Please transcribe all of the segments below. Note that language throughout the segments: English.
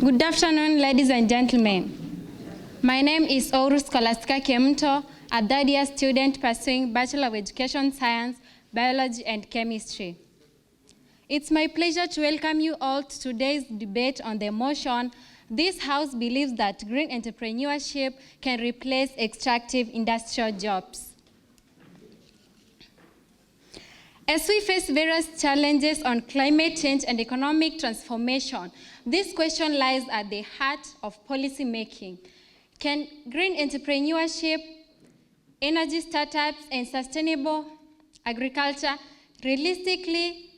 Good afternoon, ladies and gentlemen. My name is Oru Scholastica Kemto, a third-year student pursuing Bachelor of Education Science, Biology, and Chemistry. It's my pleasure to welcome you all to today's debate on the motion, "This House believes that green entrepreneurship can replace extractive industrial jobs." As we face various challenges on climate change and economic transformation, this question lies at the heart of policy making. Can green entrepreneurship, energy startups, and sustainable agriculture realistically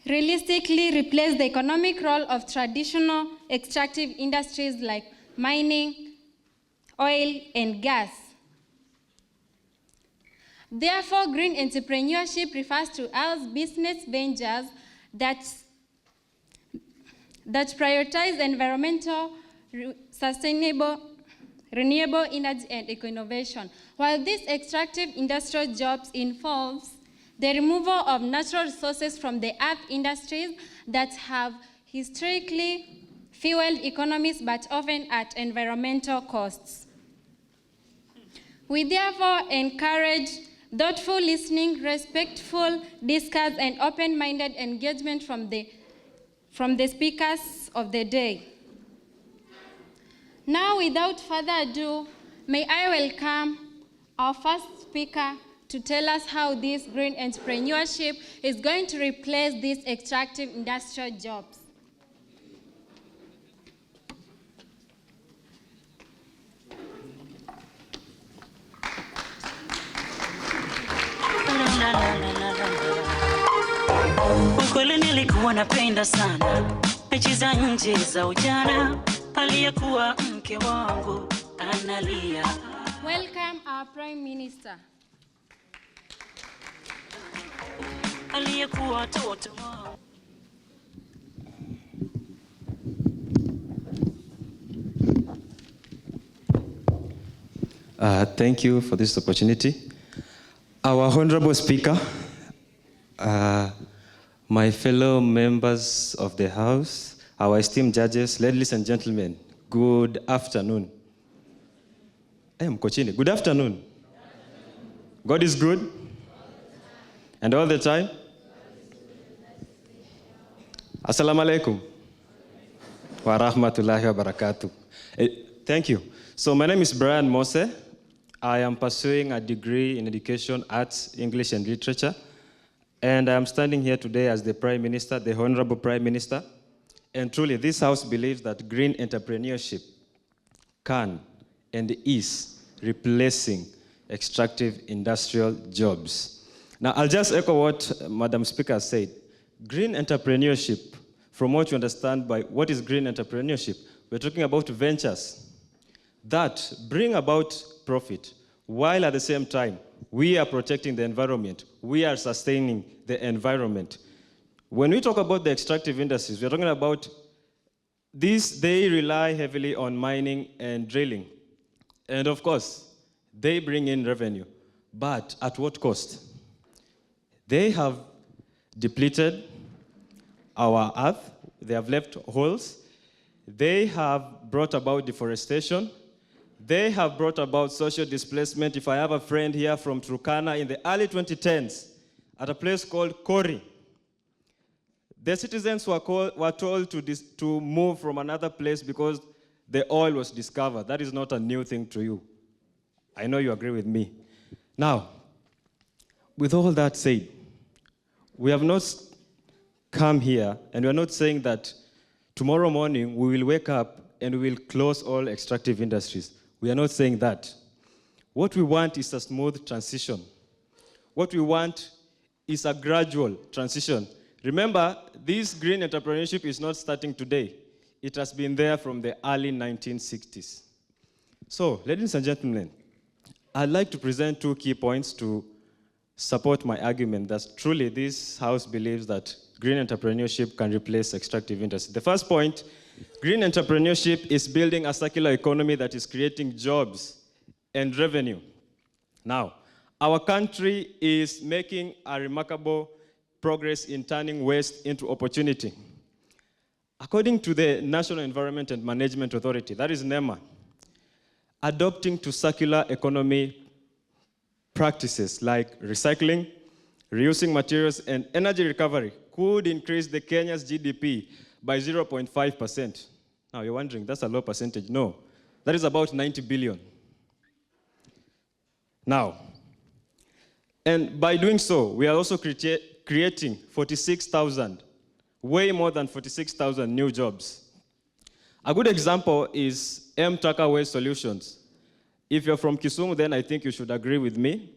replace the economic role of traditional extractive industries like mining, oil, and gas? Therefore, green entrepreneurship refers to us business ventures that prioritize environmental, sustainable, renewable energy and eco-innovation. While these extractive industrial jobs involves the removal of natural resources from the earth industries that have historically fueled economies but often at environmental costs. We therefore encourage thoughtful listening, respectful discourse, and open-minded engagement from the speakers of the day. Now, without further ado, may I welcome our first speaker to tell us how this green entrepreneurship is going to replace these extractive industrial jobs. Kweli nilikuwa napenda sana mechi za nje za ujana, aliyekuwa mke wangu analia. Welcome our Prime Minister. Aliyekuwa toto wangu. Thank you for this opportunity. Our Honorable Speaker, my fellow members of the House, our esteemed judges, ladies and gentlemen, good afternoon. I am Kochini. Good afternoon. God is good? And all the time? Assalamu alaikum. Wa rahmatullahi wa barakatuh. Thank you. So my name is Brian Mose. I am pursuing a degree in education, arts, English, and literature. And I am standing here today as the Prime Minister, the Honorable Prime Minister. And truly, this House believes that green entrepreneurship can and is replacing extractive industrial jobs. Now, I'll just echo what Madam Speaker said. Green entrepreneurship, from what you understand by what is green entrepreneurship, we're talking about ventures that bring about profit, while at the same time, we are protecting the environment. We are sustaining the environment. When we talk about the extractive industries, we're talking about these, they rely heavily on mining and drilling. And of course, they bring in revenue, but at what cost? They have depleted our earth. They have left holes. They have brought about deforestation. They have brought about social displacement. If I have a friend here from Turkana in the early 2010s at a place called Kori, the citizens were told to move from another place because the oil was discovered. That is not a new thing to you. I know you agree with me. Now, with all that said, we have not come here and we're not saying that tomorrow morning we will wake up and we will close all extractive industries. We are not saying that. What we want is a smooth transition. What we want is a gradual transition. Remember, this green entrepreneurship is not starting today. It has been there from the early 1960s. So, ladies and gentlemen, I'd like to present two key points to support my argument that truly this House believes that green entrepreneurship can replace extractive industry. The first point, green entrepreneurship is building a circular economy that is creating jobs and revenue. Now, our country is making a remarkable progress in turning waste into opportunity. According to the National Environment and Management Authority, that is NEMA, adopting to circular economy practices like recycling, reusing materials, and energy recovery could increase the Kenya's GDP by 0.5%. Now you're wondering, that's a low percentage. No, that is about 90 billion. Now, and by doing so, we are also creating 46,000, way more than 46,000 new jobs. A good example is Taka Waste Solutions. If you're from Kisumu, then I think you should agree with me.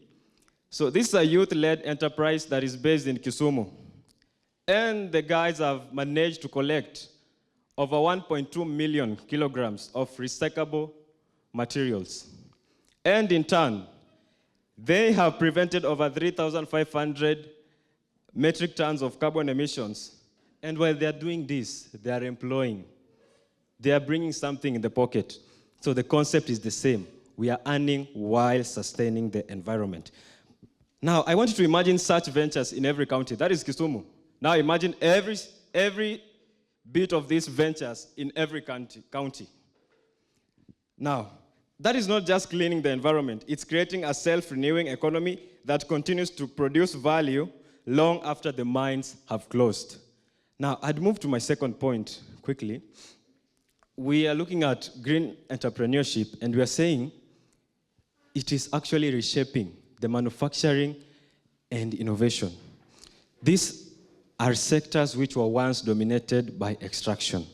So this is a youth-led enterprise that is based in Kisumu. And the guys have managed to collect over 1.2 million kilograms of recyclable materials. And in turn, they have prevented over 3,500 metric tons of carbon emissions. And while they're doing this, they are employing. They are bringing something in the pocket. So the concept is the same. We are earning while sustaining the environment. Now, I want you to imagine such ventures in every county. That is Kisumu. Now imagine every bit of these ventures in every county. Now, that is not just cleaning the environment. It's creating a self-renewing economy that continues to produce value long after the mines have closed. Now, I'd move to my second point quickly. We are looking at green entrepreneurship, and we are saying it is actually reshaping the manufacturing and innovation. These are sectors which were once dominated by extraction.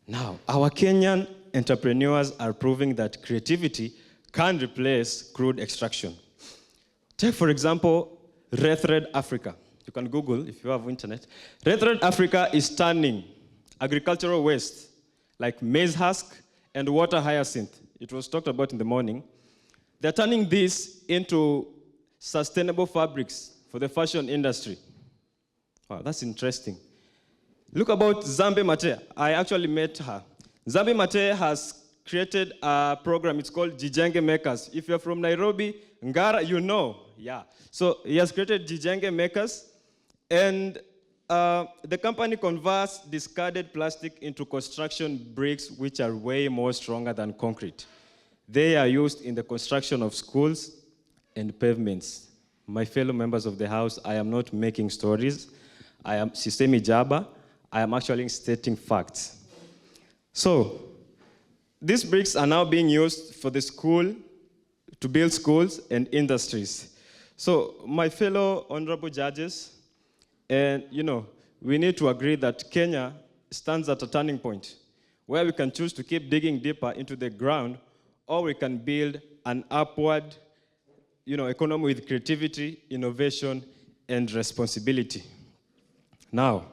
Now, our Kenyan entrepreneurs are proving that creativity can replace crude extraction. Take, for example, Red Africa. You can Google if you have internet. Red Africa is turning agricultural waste like maize husk and water hyacinth. It was talked about in the morning. They're turning this into sustainable fabrics for the fashion industry. Wow, that's interesting. Look about Zambe Mate. I actually met her. Zambe Mate has created a program. It's called Jijenge Makers. If you're from Nairobi, Ngara, you know. Yeah. So he has created Jijenge Makers. And the company converts discarded plastic into construction bricks, which are way more stronger than concrete. They are used in the construction of schools and pavements. My fellow members of the House, I am not making stories. I am Sisemi Jaba. I am actually stating facts. So, these bricks are now being used for the school, to build schools and industries. So, my fellow honorable judges, and we need to agree that Kenya stands at a turning point where we can choose to keep digging deeper into the ground, or we can build an upward economy with creativity, innovation, and responsibility. Now,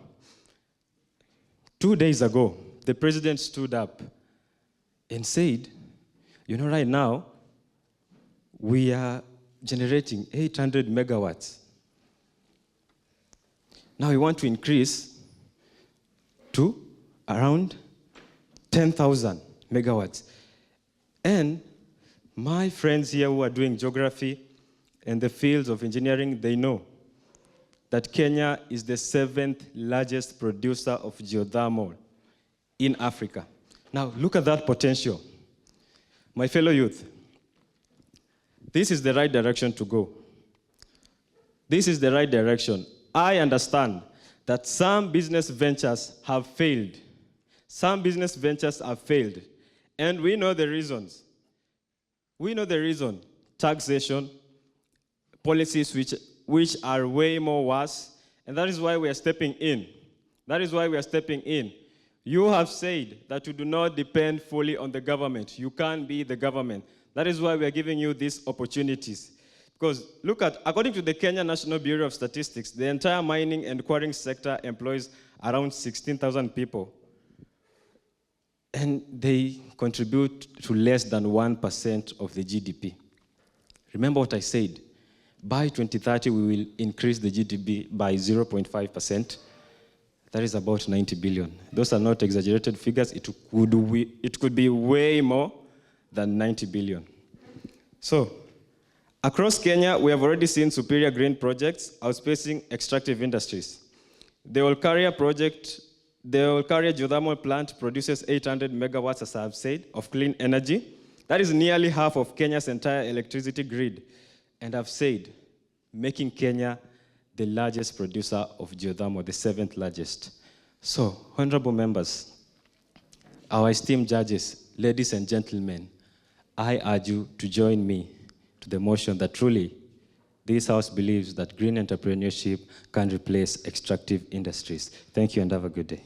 2 days ago, the president stood up and said, right now, we are generating 800 megawatts. Now we want to increase to around 10,000 megawatts. And my friends here who are doing geography and the fields of engineering, they know that Kenya is the 7th largest producer of geothermal in Africa. Now, look at that potential. My fellow youth, this is the right direction to go. This is the right direction. I understand that some business ventures have failed. Some business ventures have failed. And we know the reasons. We know the reason. Taxation, policies which are way more worse, and that is why we are stepping in. That is why we are stepping in. You have said that you do not depend fully on the government. You can't be the government. That is why we are giving you these opportunities. Because look at, according to the Kenya National Bureau of Statistics, the entire mining and quarrying sector employs around 16,000 people. And they contribute to less than 1% of the GDP. Remember what I said. By 2030, we will increase the GDP by 0.5%. That is about 90 billion. Those are not exaggerated figures. It could be way more than 90 billion. So, across Kenya, we have already seen superior green projects outpacing extractive industries. The Olkaria project The Olkaria geothermal plant produces 800 megawatts, as I've said, of clean energy. That is nearly half of Kenya's entire electricity grid. And I've said, making Kenya the largest producer of geothermal, the 7th largest. So, honorable members, our esteemed judges, ladies and gentlemen, I urge you to join me to the motion that truly this House believes that green entrepreneurship can replace extractive industries. Thank you and have a good day.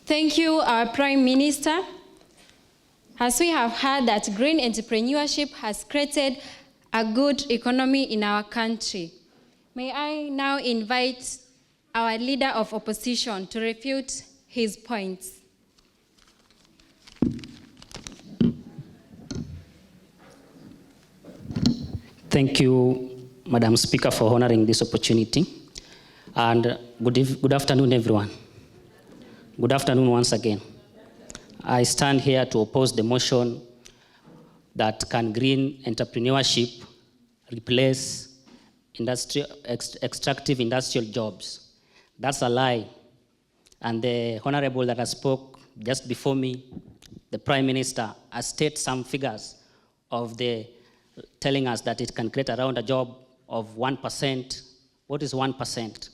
Thank you, our Prime Minister. As we have heard that green entrepreneurship has created a good economy in our country, may I now invite our leader of opposition to refute his points. Thank you, Madam Speaker, for honoring this opportunity. And good afternoon, everyone. Good afternoon once again. I stand here to oppose the motion that can green entrepreneurship replace extractive industrial jobs. That's a lie. And the honorable that has spoke just before me, the Prime Minister, has stated some figures of telling us that it can create around a job of 1%. What is 1%?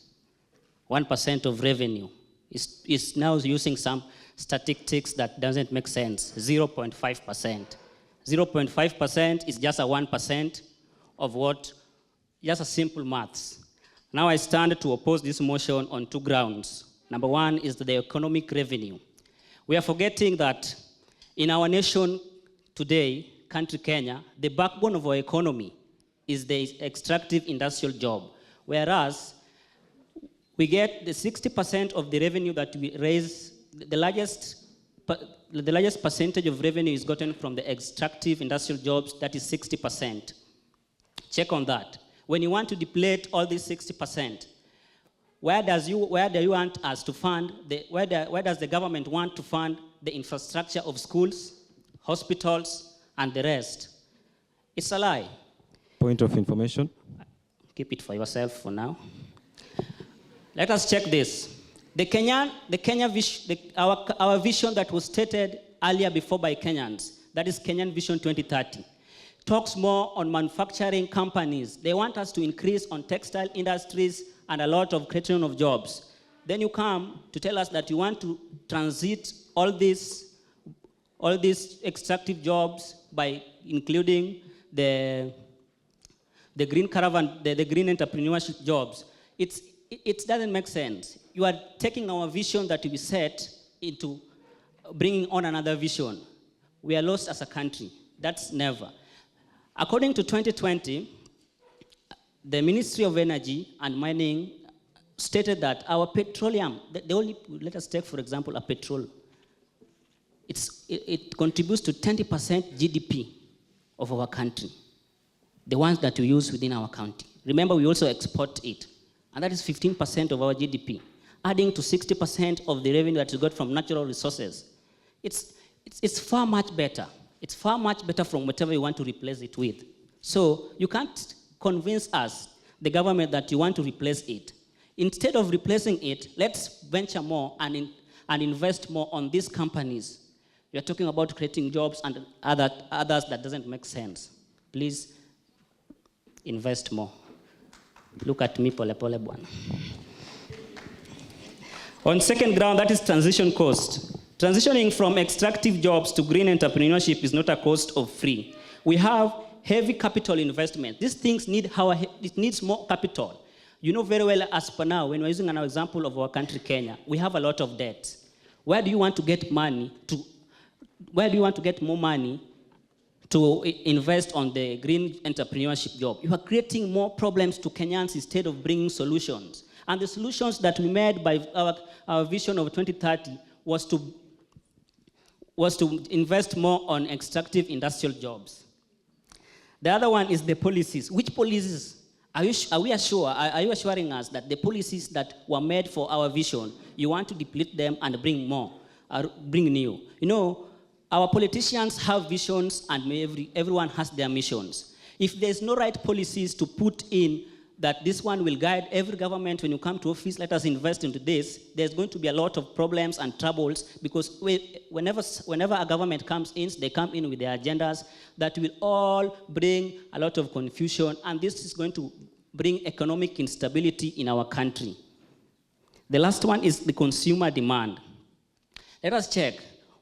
1% of revenue. Is now using some statistics that doesn't make sense, 0.5%. 0.5% is just a 1% of what, just a simple maths. Now I stand to oppose this motion on 2 grounds. Number 1 is the economic revenue. We are forgetting that in our nation today, country Kenya, the backbone of our economy is the extractive industrial job, whereas we get the 60% of the revenue that we raise, the largest percentage of revenue is gotten from the extractive industrial jobs, that is 60%. Check on that. When you want to deplete all these 60%, where do you want us to fund, where does the government want to fund the infrastructure of schools, hospitals, and the rest? It's a lie. Point of information. Keep it for yourself for now. Let us check this. Our vision that was stated earlier before by Kenyans, that is Kenyan Vision 2030, talks more on manufacturing companies. They want us to increase on textile industries and a lot of creation of jobs. Then you come to tell us that you want to transit all these extractive jobs by including the green caravan, the green entrepreneurship jobs. It doesn't make sense. You are taking our vision that we set into bringing on another vision. We are lost as a country. That's never. According to 2020, the Ministry of Energy and Mining stated that our petroleum, let us take, for example, a petrol. It contributes to 20% GDP of our country, the ones that we use within our county. Remember, we also export it. And that is 15% of our GDP, adding to 60% of the revenue that we got from natural resources. It's far much better. It's far much better from whatever you want to replace it with. So you can't convince us, the government, that you want to replace it. Instead of replacing it, let's venture more and invest more on these companies. We are talking about creating jobs and others that doesn't make sense. Please invest more. Look at me, pole pole bwana. On second ground, that is transition cost. Transitioning from extractive jobs to green entrepreneurship is not a cost of free. We have heavy capital investment. These things it needs more capital. You know very well, as per now, when we're using an example of our country, Kenya, we have a lot of debt. Where do you want to get more money to invest on the green entrepreneurship job? You are creating more problems to Kenyans instead of bringing solutions. And the solutions that we made by our vision of 2030 was to invest more on extractive industrial jobs. The other one is the policies. Which policies? Are you assuring us that the policies that were made for our vision, you want to deplete them and bring more, or bring new? You know, Our politicians have visions and everyone has their missions. If there's no right policies to put in that this one will guide every government when you come to office, let us invest into this, there's going to be a lot of problems and troubles because whenever a government comes in, they come in with their agendas that will all bring a lot of confusion, and this is going to bring economic instability in our country. The last one is the consumer demand. Let us check.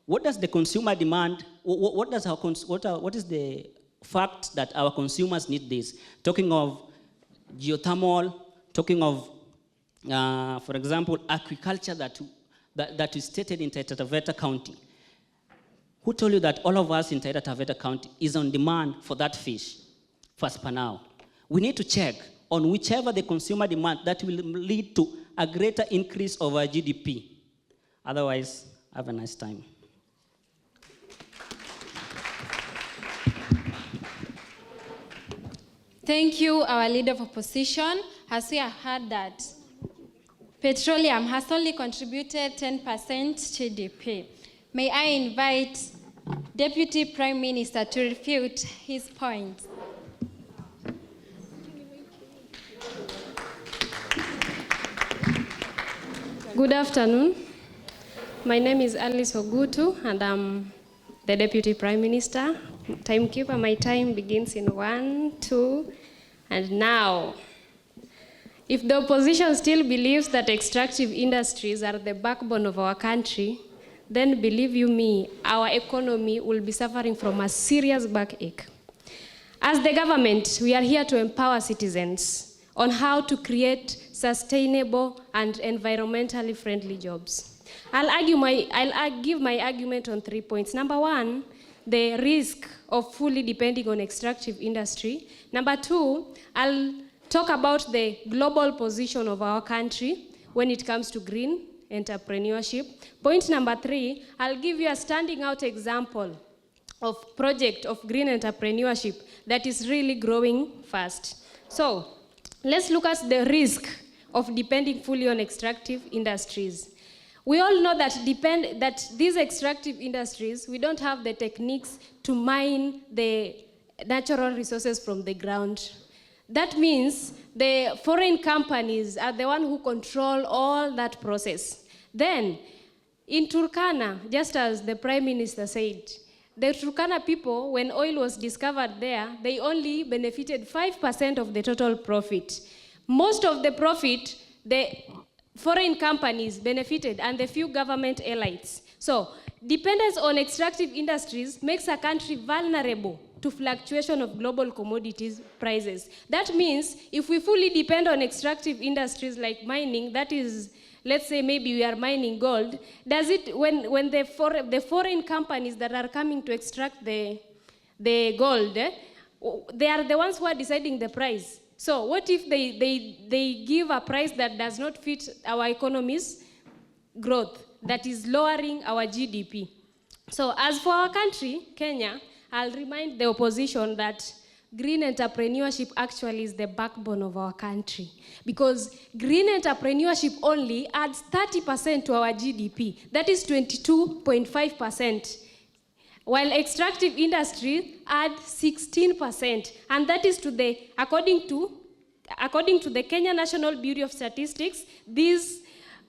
What does the consumer demand, what is the fact that our consumers need this? Talking of geothermal, talking of, for example, agriculture that is stated in Taita Taveta County. Who told you that all of us in Taita Taveta County is on demand for that fish, first per now? We need to check on whichever the consumer demand that will lead to a greater increase of our GDP. Otherwise, have a nice time. Thank you, our leader of opposition. As we have heard that petroleum has only contributed 10% GDP. May I invite Deputy Prime Minister to refute his point. Good afternoon. My name is Alice Ogutu, and I'm the Deputy Prime Minister. Timekeeper, my time begins in 1, 2, and now. If the opposition still believes that extractive industries are the backbone of our country, then believe you me, our economy will be suffering from a serious backache. As the government, we are here to empower citizens on how to create sustainable and environmentally friendly jobs. I'll give my argument on 3 points. Number 1, the risk of fully depending on extractive industry. Number 2, I'll talk about the global position of our country when it comes to green entrepreneurship. Point number 3, I'll give you a standing out example of project of green entrepreneurship that is really growing fast. So let's look at the risk of depending fully on extractive industries. We all know that these extractive industries, we don't have the techniques to mine the natural resources from the ground. That means the foreign companies are the ones who control all that process. Then, in Turkana, just as the Prime Minister said, the Turkana people, when oil was discovered there, they only benefited 5% of the total profit. Most of the profit, the foreign companies benefited, and the few government elites. So, dependence on extractive industries makes a country vulnerable to fluctuation of global commodities prices. That means if we fully depend on extractive industries like mining, that is, let's say maybe we are mining gold, does it, when the foreign companies that are coming to extract the gold, they are the ones who are deciding the price. So what if they give a price that does not fit our economy's growth, that is lowering our GDP? So as for our country, Kenya, I'll remind the opposition that green entrepreneurship actually is the backbone of our country, because green entrepreneurship only adds 30% to our GDP. That is 22.5%. While extractive industry add 16%, and that is according to the Kenya National Bureau of Statistics,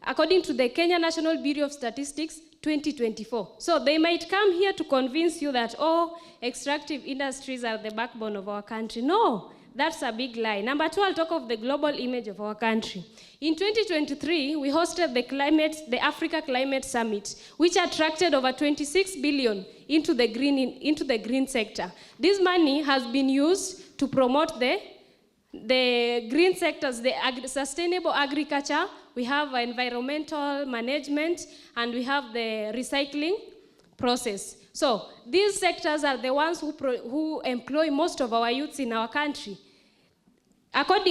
according to the Kenya National Bureau of Statistics 2024. So they might come here to convince you that, oh, extractive industries are the backbone of our country. No, that's a big lie. Number 2, I'll talk of the global image of our country. In 2023, we hosted the Africa Climate Summit, which attracted over 26 billion into the green sector. This money has been used to promote the green sectors, the sustainable agriculture. We have environmental management, and we have the recycling process. So these sectors are the ones who employ most of our youths in our country.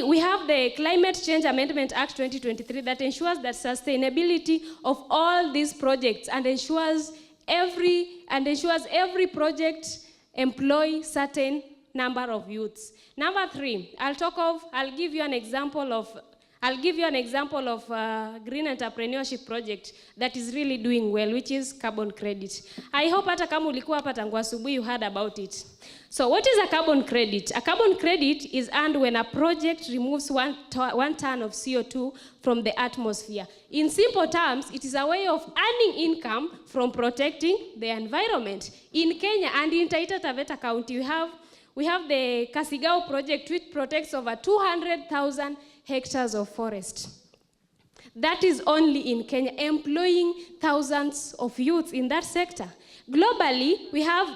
We have the Climate Change Amendment Act 2023 that ensures that sustainability of all these projects and ensures every project employ certain number of youths. Number 3, I'll give you an example of I'll give you an example of a green entrepreneurship project that is really doing well, which is carbon credit. I hope hata kama ulikuwa hapa tangu asubuhi you heard about it. So what is a carbon credit? A carbon credit is earned when a project removes one ton of CO2 from the atmosphere. In simple terms, it is a way of earning income from protecting the environment. In Kenya and in Taita Taveta County, we have the Kisii project, which protects over 200,000 hectares of forest. That is only in Kenya, employing thousands of youths in that sector. Globally, we have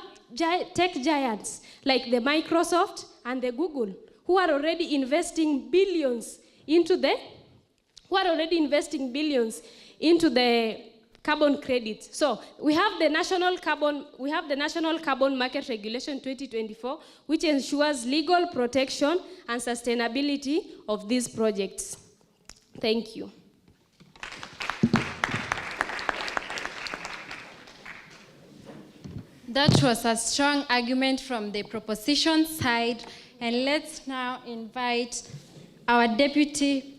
tech giants like the Microsoft and the Google, who are already investing billions into the carbon credit. So we have the national carbon market regulation 2024, which ensures legal protection and sustainability of these projects. Thank you. That was a strong argument from the proposition side, and let's now invite our deputy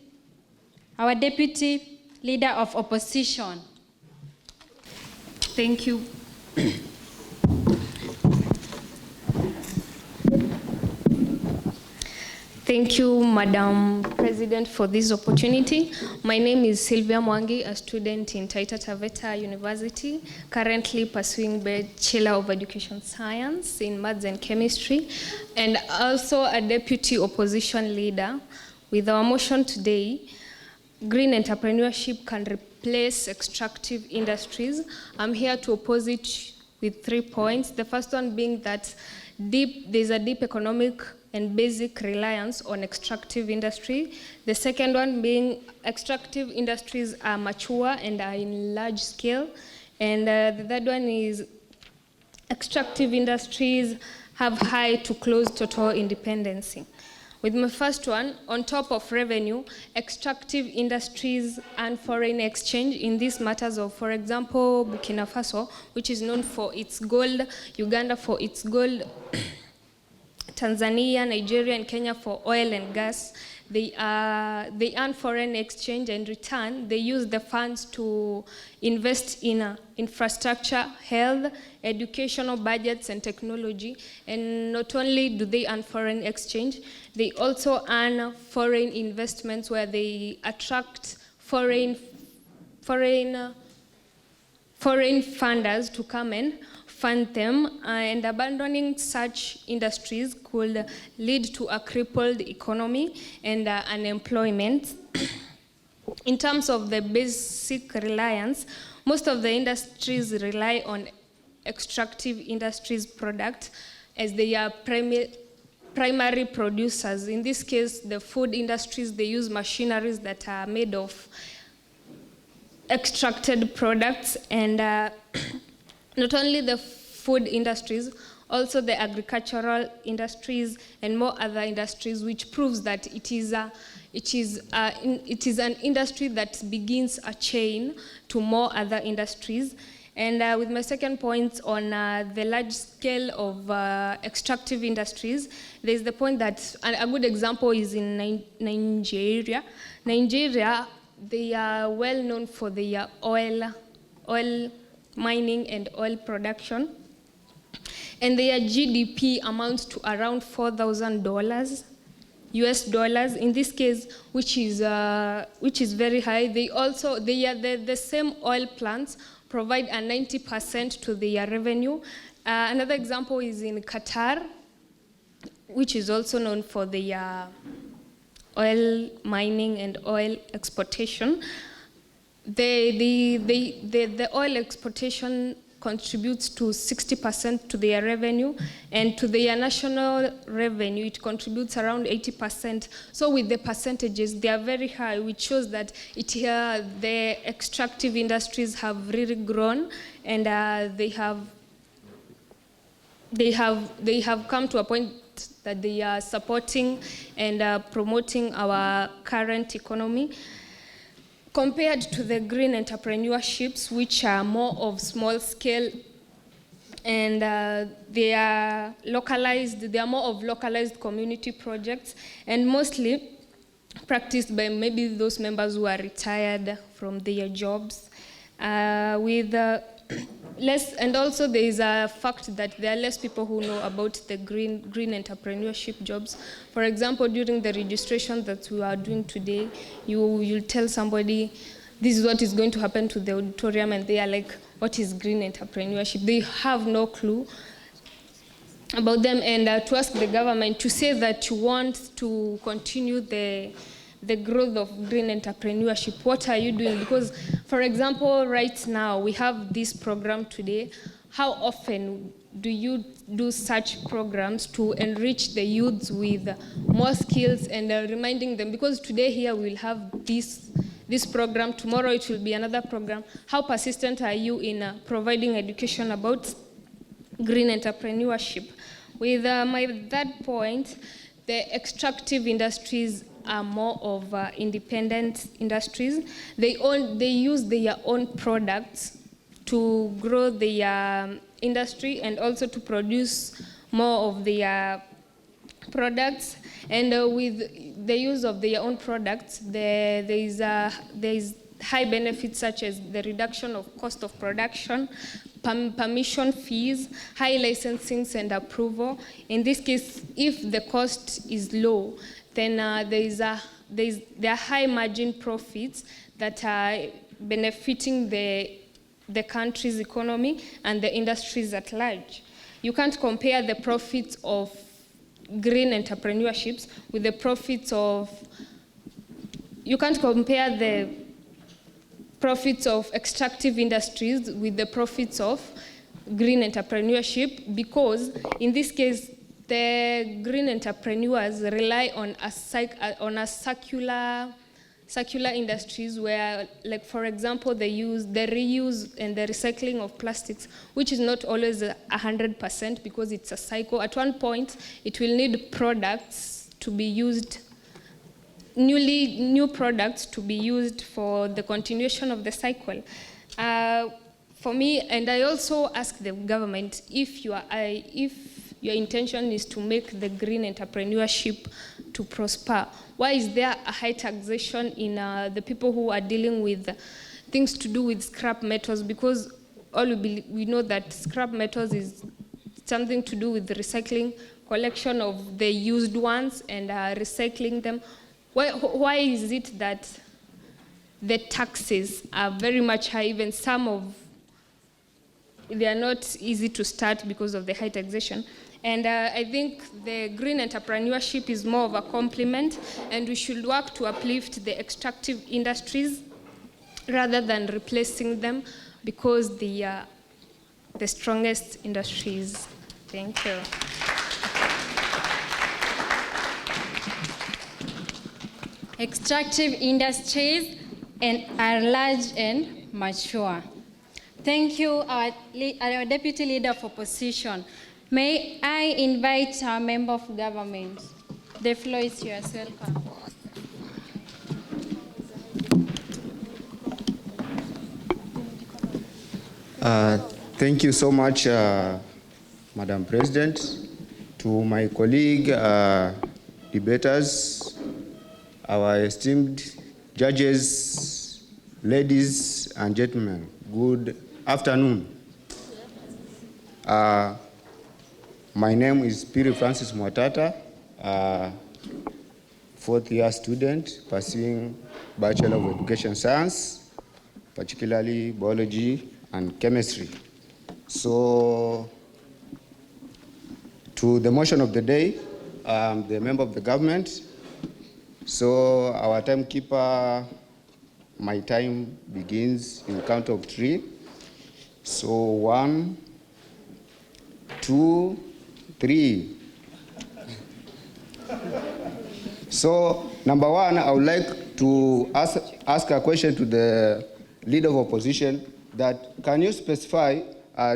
leader of opposition. Thank you. Thank you, Madam President, for this opportunity. My name is Sylvia Mwangi, a student in Taita Taveta University, currently pursuing Bachelor of Education Science in Maths and Chemistry, and also a deputy opposition leader. With our motion today, green entrepreneurship can replace extractive industries. I'm here to oppose it with 3 points. The first one being that there's a deep economic and basic reliance on extractive industry. The second one being extractive industries are mature and are in large scale. And the third one is extractive industries have high to close total independency. With my first one, on top of revenue, extractive industries and foreign exchange in these matters of, for example, Burkina Faso, which is known for its gold, Uganda for its gold, Tanzania, Nigeria, and Kenya for oil and gas. They earn foreign exchange, and in return, they use the funds to invest in infrastructure, health, educational budgets, and technology. And not only do they earn foreign exchange, they also earn foreign investments where they attract foreign funders to come and fund them, and abandoning such industries could lead to a crippled economy and unemployment. In terms of the basic reliance, most of the industries rely on extractive industries products as they are primary producers. In this case, the food industries, they use machineries that are made of extracted products, and not only the food industries, also the agricultural industries and more other industries, which proves that it is an industry that begins a chain to more other industries. And with my second point on the large scale of extractive industries, there's the point that a good example is in Nigeria. Nigeria, they are well known for their oil mining and oil production, and their GDP amounts to around $4,000 US dollars in this case, which is very high. The same oil plants provide a 90% to their revenue. Another example is in Qatar, which is also known for their oil mining and oil exportation. The oil exportation contributes to 60% to their revenue, and to their national revenue, it contributes around 80%. So with the percentages, they are very high, which shows that the extractive industries have really grown, and they have come to a point that they are supporting and promoting our current economy, compared to the green entrepreneurships, which are more of small scale, and they are localized. They are more of localized community projects, and mostly practiced by maybe those members who are retired from their jobs. And also there is a fact that there are less people who know about the green entrepreneurship jobs. For example, during the registration that we are doing today, you'll tell somebody, this is what is going to happen to the auditorium, and they are like, what is green entrepreneurship? They have no clue about them, and to ask the government to say that you want to continue the growth of green entrepreneurship. What are you doing? Because, for example, right now, we have this program today. How often do you do such programs to enrich the youths with more skills and reminding them? Because today here we'll have this program, tomorrow it will be another program. How persistent are you in providing education about green entrepreneurship? With my third point, the extractive industries are more of independent industries. They use their own products to grow their industry and also to produce more of their products. And with the use of their own products, there is high benefits such as the reduction of cost of production, permission fees, high licensing and approval. In this case, if the cost is low, then there are high margin profits that are benefiting the country's economy and the industries at large. You can't compare the profits of green entrepreneurships with the profits of, you can't compare the profits of extractive industries with the profits of green entrepreneurship, because in this case, the green entrepreneurs rely on a circular industries where, like, for example, they use the reuse and the recycling of plastics, which is not always 100% because it's a cycle. At one point, it will need products to be used, new products to be used for the continuation of the cycle. For me, and I also ask the government, if your intention is to make the green entrepreneurship to prosper, why is there a high taxation in the people who are dealing with things to do with scrap metals? Because we know that scrap metals is something to do with the recycling, collection of the used ones and recycling them. Why is it that the taxes are very much high, even they are not easy to start because of the high taxation? And I think the green entrepreneurship is more of a complement, and we should work to uplift the extractive industries rather than replacing them, because they are the strongest industries. Thank you. Extractive industries are large and mature. Thank you, our Deputy Leader of Opposition. May I invite our Member of Government. The floor is yours. Welcome. Thank you so much, Madam President. To my colleague debaters, our esteemed judges, ladies and gentlemen, good afternoon. My name is Piri Francis Mwatata, fourth-year student pursuing Bachelor of Education Science, particularly biology and chemistry. So, to the motion of the day, the member of the government. So, our timekeeper, my time begins in count of 3. So, 1, 2, 3. So, number 1, I would like to ask a question to the leader of opposition, that can you specify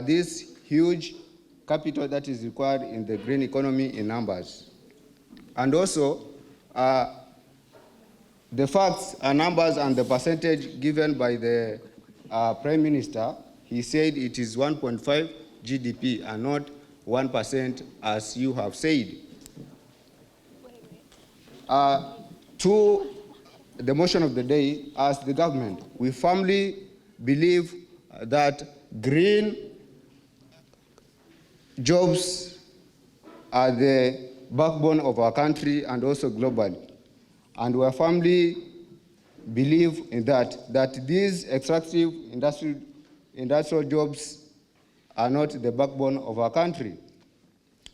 this huge capital that is required in the green economy in numbers? And also, the facts and numbers and the percentage given by the Prime Minister. He said it is 1.5 GDP and not 1% as you have said. to the motion of the day, as the government, we firmly believe that green jobs are the backbone of our country and also globally. And we firmly believe in that these extractive industrial jobs are not the backbone of our country.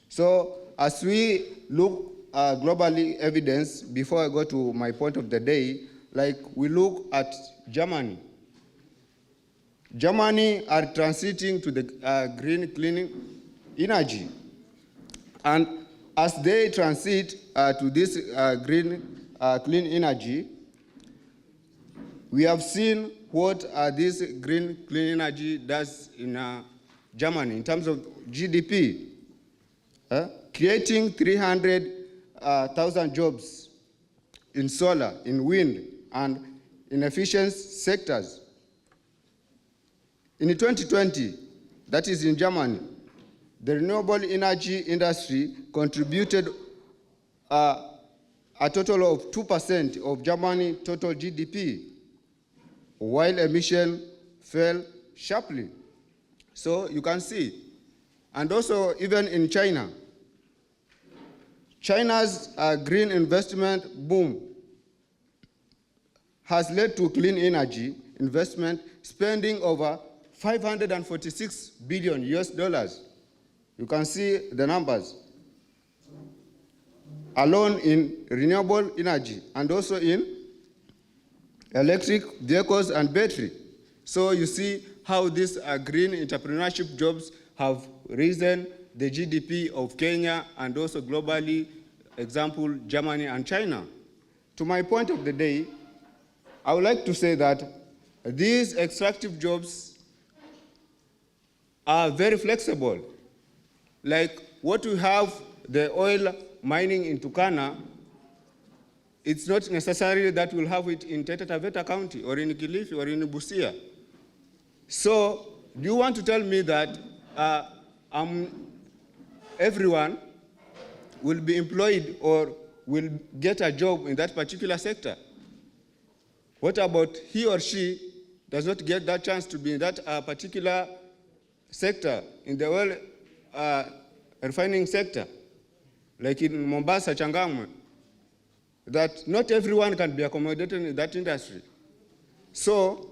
So as we look globally evidence, before I go to my point of the day, like we look at Germany. Germany are transiting to the green clean energy. And as they transit to this green clean energy, we have seen what this green clean energy does in Germany in terms of GDP, creating 300,000 jobs in solar, in wind, and in efficient sectors. In 2020, that is in Germany, the renewable energy industry contributed a total of 2% of Germany's total GDP, while emission fell sharply. So you can see. And also even in China, China's green investment boom has led to clean energy investment spending over $546 billion US. You can see the numbers. Alone in renewable energy and also in electric vehicles and battery. So you see how these green entrepreneurship jobs have risen the GDP of Kenya and also globally, example, Germany and China. To my point of the day, I would like to say that these extractive jobs are very flexible. Like what we have, the oil mining in Turkana, it's not necessary that we'll have it in Taita Taveta County or in Kilifi or in Busia. So do you want to tell me that everyone will be employed or will get a job in that particular sector? What about he or she does not get that chance to be in that particular sector, in the oil refining sector, like in Mombasa, Changamwe, that not everyone can be accommodated in that industry. So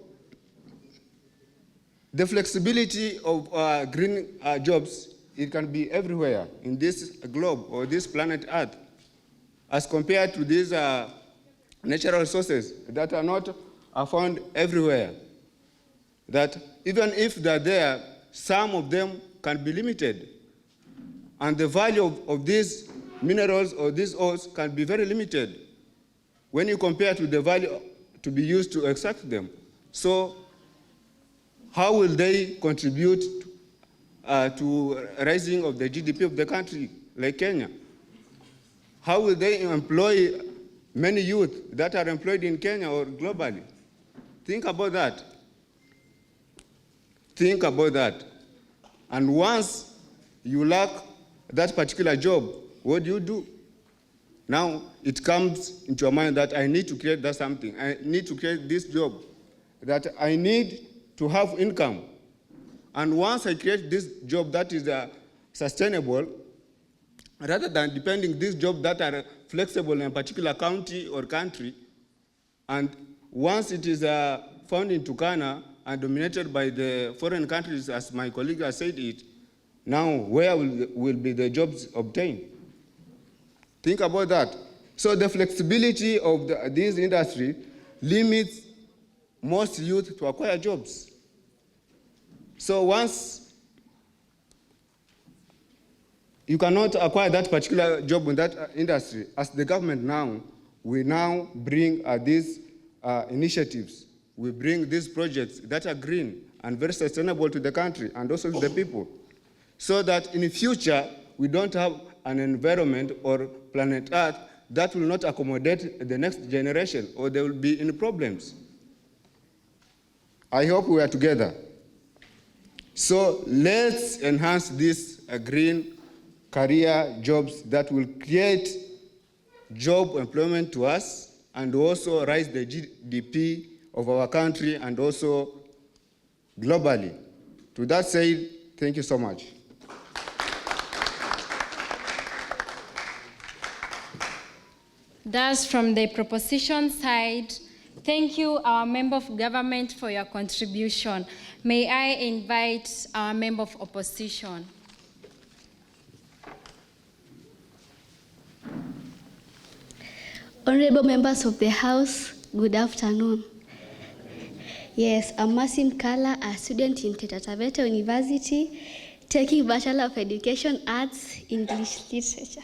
the flexibility of green jobs, it can be everywhere in this globe or this planet Earth, as compared to these natural resources that are not found everywhere. That even if they're there, some of them can be limited. And the value of these minerals or these ores can be very limited when you compare to the value to be used to extract them. So how will they contribute to rising of the GDP of the country like Kenya? How will they employ many youth that are employed in Kenya or globally? Think about that. Think about that. And once you lack that particular job, what do? Now it comes into your mind that I need to create that something. I need to create this job, that I need to have income. And once I create this job that is sustainable, rather than depending this job that are flexible in a particular county or country, and once it is found in Turkana and dominated by the foreign countries, as my colleague has said it, now where will be the jobs obtained? Think about that. So the flexibility of this industry limits most youth to acquire jobs. So once you cannot acquire that particular job in that industry, as the government now, we now bring these initiatives. We bring these projects that are green and very sustainable to the country and also to the people, so that in the future, we don't have an environment or planet Earth that will not accommodate the next generation, or they will be in problems. I hope we are together. So let's enhance these green career jobs that will create job employment to us and also raise the GDP of our country and also globally. To that said, thank you so much. Thus, from the proposition side, thank you, our member of government, for your contribution. May I invite our member of opposition. Honorable members of the House, good afternoon. Yes, I'm Masim Kala, a student in Taita Taveta University, taking Bachelor of Education Arts, English Literature.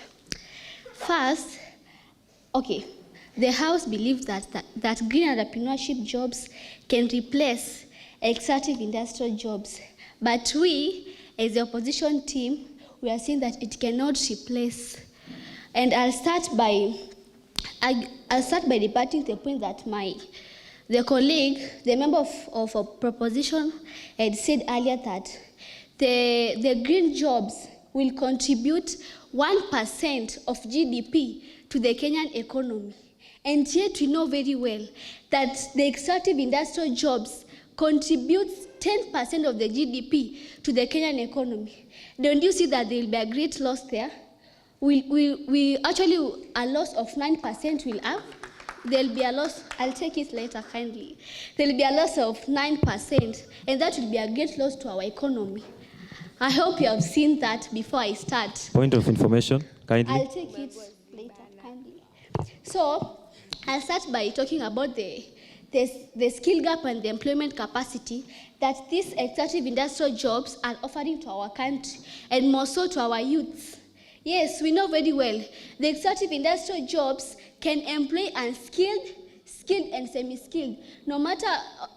First, the House believes that green entrepreneurship jobs can replace extractive industrial jobs. But we, as the opposition team, we are saying that it cannot replace. And I'll start by debating the point that the colleague, the member of a proposition, had said earlier that the green jobs will contribute 1% of GDP to the Kenyan economy. And yet we know very well that the extractive industrial jobs contributes 10% of the GDP to the Kenyan economy. Don't you see that there will be a great loss there? We actually, a loss of 9% will have. There will be a loss, I'll take it later kindly. There will be a loss of 9%, and that will be a great loss to our economy. I hope you have seen that before I start. Point of information, kindly. I'll take it later kindly. So, I'll start by talking about the skill gap and the employment capacity that these extractive industrial jobs are offering to our country, and more so to our youths. Yes, we know very well the extractive industrial jobs can employ unskilled, skilled, and semi-skilled. No matter,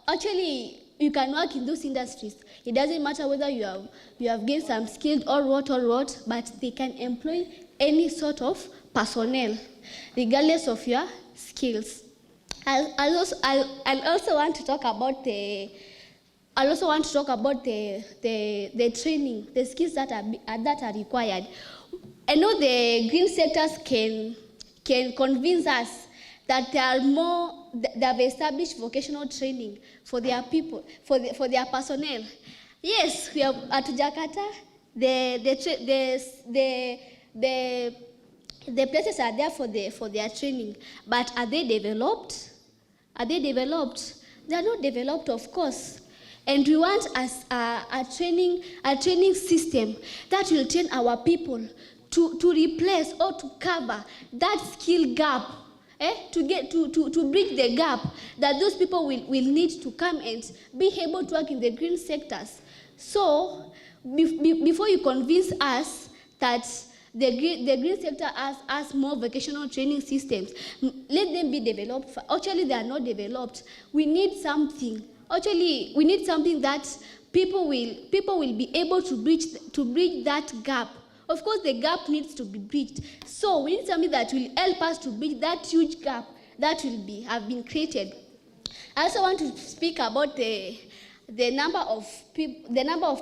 actually, you can work in those industries. It doesn't matter whether you have gained some skilled or what, but they can employ any sort of personnel, regardless of your skills. I'll also want to talk about the training, the skills that are required. I know the green sectors can convince us that they have established vocational training for their people, for their personnel. Yes, we have at Jakarta, the places are there for their training, but are they developed? They are not developed, of course. And we want a training system that will train our people to replace or to cover that skill gap, to bridge the gap that those people will need to come and be able to work in the green sectors. So, before you convince us that the green sector has more vocational training systems, let them be developed. Actually, they are not developed. We need something. Actually, we need something that people will be able to bridge that gap. Of course, the gap needs to be bridged. So we need something that will help us to bridge that huge gap that have been created. I also want to speak about the number of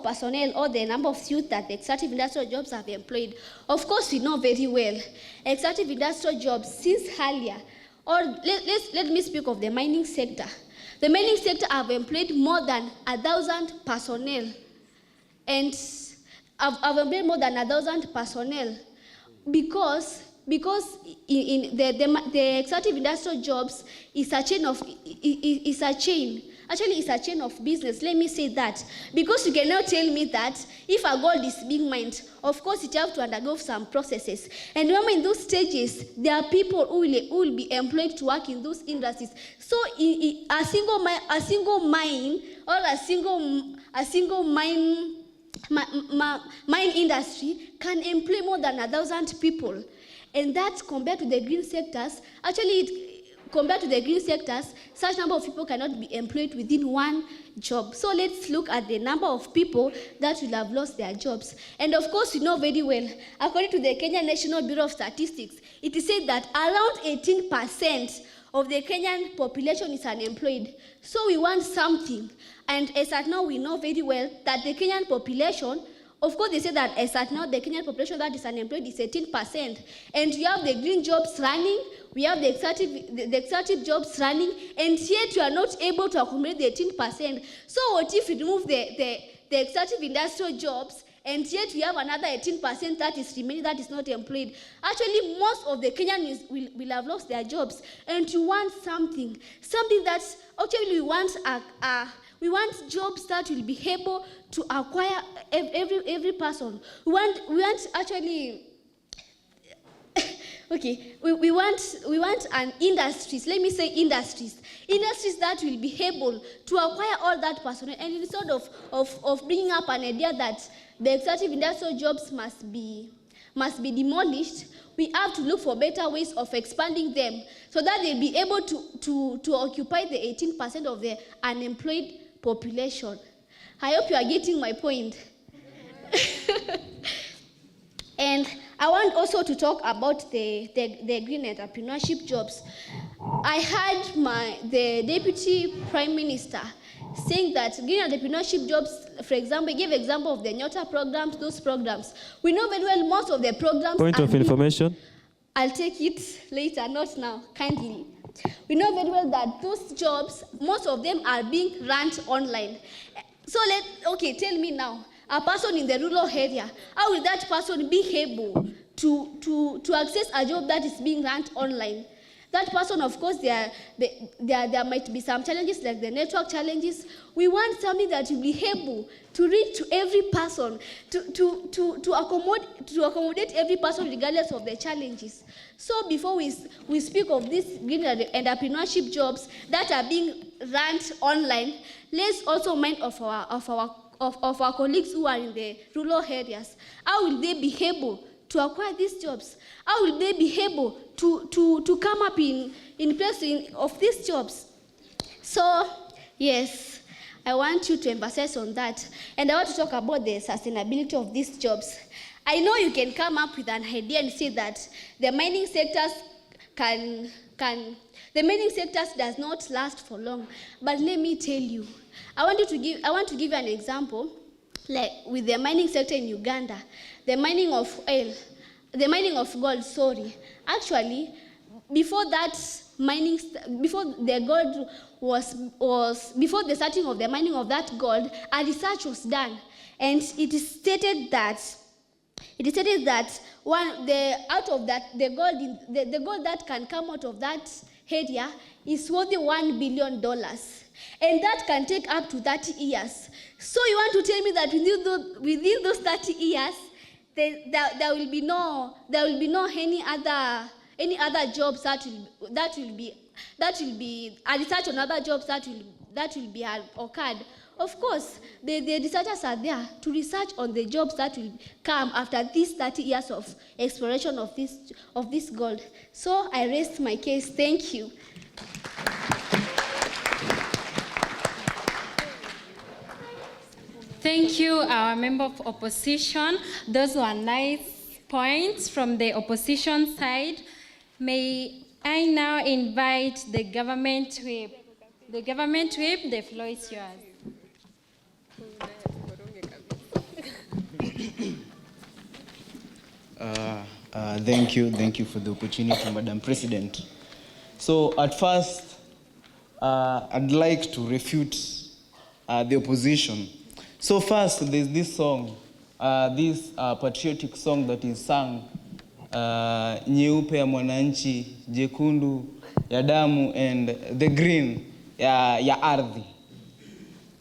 personnel or the number of youth that the extractive industrial jobs have employed. Of course, we know very well extractive industrial jobs since earlier. Or let me speak of the mining sector. The mining sector have employed more than 1,000 personnel, and I've employed more than 1,000 personnel because in the extractive industrial jobs is a chain of Actually, it's a chain of business. Let me say that. Because you cannot tell me that if a gold is being mined, of course, it have to undergo some processes. And remember, in those stages, there are people who will be employed to work in those industries. So, a single mine or a single mine industry can employ more than 1,000 people. And that, compared to the green sectors, compared to the green sectors, such number of people cannot be employed within one job. So let's look at the number of people that will have lost their jobs. And of course, you know very well, according to the Kenya National Bureau of Statistics, it is said that around 18% of the Kenyan population is unemployed. So we want something. And as at now, we know very well that the Kenyan population Of course, they say that as at now, the Kenyan population that is unemployed is 18%. And we have the green jobs running, we have the extractive jobs running, and yet you are not able to accommodate the 18%. So what if we remove the extractive industrial jobs, and yet we have another 18% that is remaining, that is not employed? Actually, most of the Kenyans will have lost their jobs. And you want something that's, actually we want jobs that will be able to acquire every person. We want actually, okay, we want an industries, let me say industries that will be able to acquire all that personnel. And instead of bringing up an idea that the extractive industrial jobs must be demolished, we have to look for better ways of expanding them so that they'll be able to occupy the 18% of the unemployed population. I hope you are getting my point. And I want also to talk about the green entrepreneurship jobs. I heard the Deputy Prime Minister saying that green entrepreneurship jobs, for example, he gave example of the Nyota programs, those programs. We know very well most of the programs. Point of information. I'll take it later, not now, kindly. We know very well that those jobs, most of them are being run online. So tell me now, a person in the rural area, how will that person be able to access a job that is being run online? That person, of course, there might be some challenges like the network challenges. We want something that will be able to reach to every person, to accommodate every person regardless of the challenges. So before we speak of these green entrepreneurship jobs that are being run online, let's also mind of our colleagues who are in the rural areas. How will they be able to acquire these jobs? How will they be able to come up in place of these jobs? So, yes, I want you to emphasize on that. And I want to talk about the sustainability of these jobs. I know you can come up with an idea and say that the mining sectors the mining sectors does not last for long. But let me tell you, I want to give you an example, like with the mining sector in Uganda, the mining of oil, the mining of gold, sorry. Actually, before the starting of the mining of that gold, a research was done, and it is stated that the gold that can come out of that area is worth $1 billion, and that can take up to 30 years. So you want to tell me that within those 30 years, there will be no any other jobs that will be a research on other jobs that will be occurred. Of course, the researchers are there to research on the jobs that will come after these 30 years of exploration of this gold. So I rest my case. Thank you. Thank you, our member of opposition. Those were nice points from the opposition side. May I now invite the government whip. The government whip, the floor is yours. Thank you for the opportunity, Madam President. So at first, I'd like to refute the opposition. So first, there's this song, this patriotic song that is sung, nyeupe ya mwananchi, jekundu ya damu, and the green ya ardhi.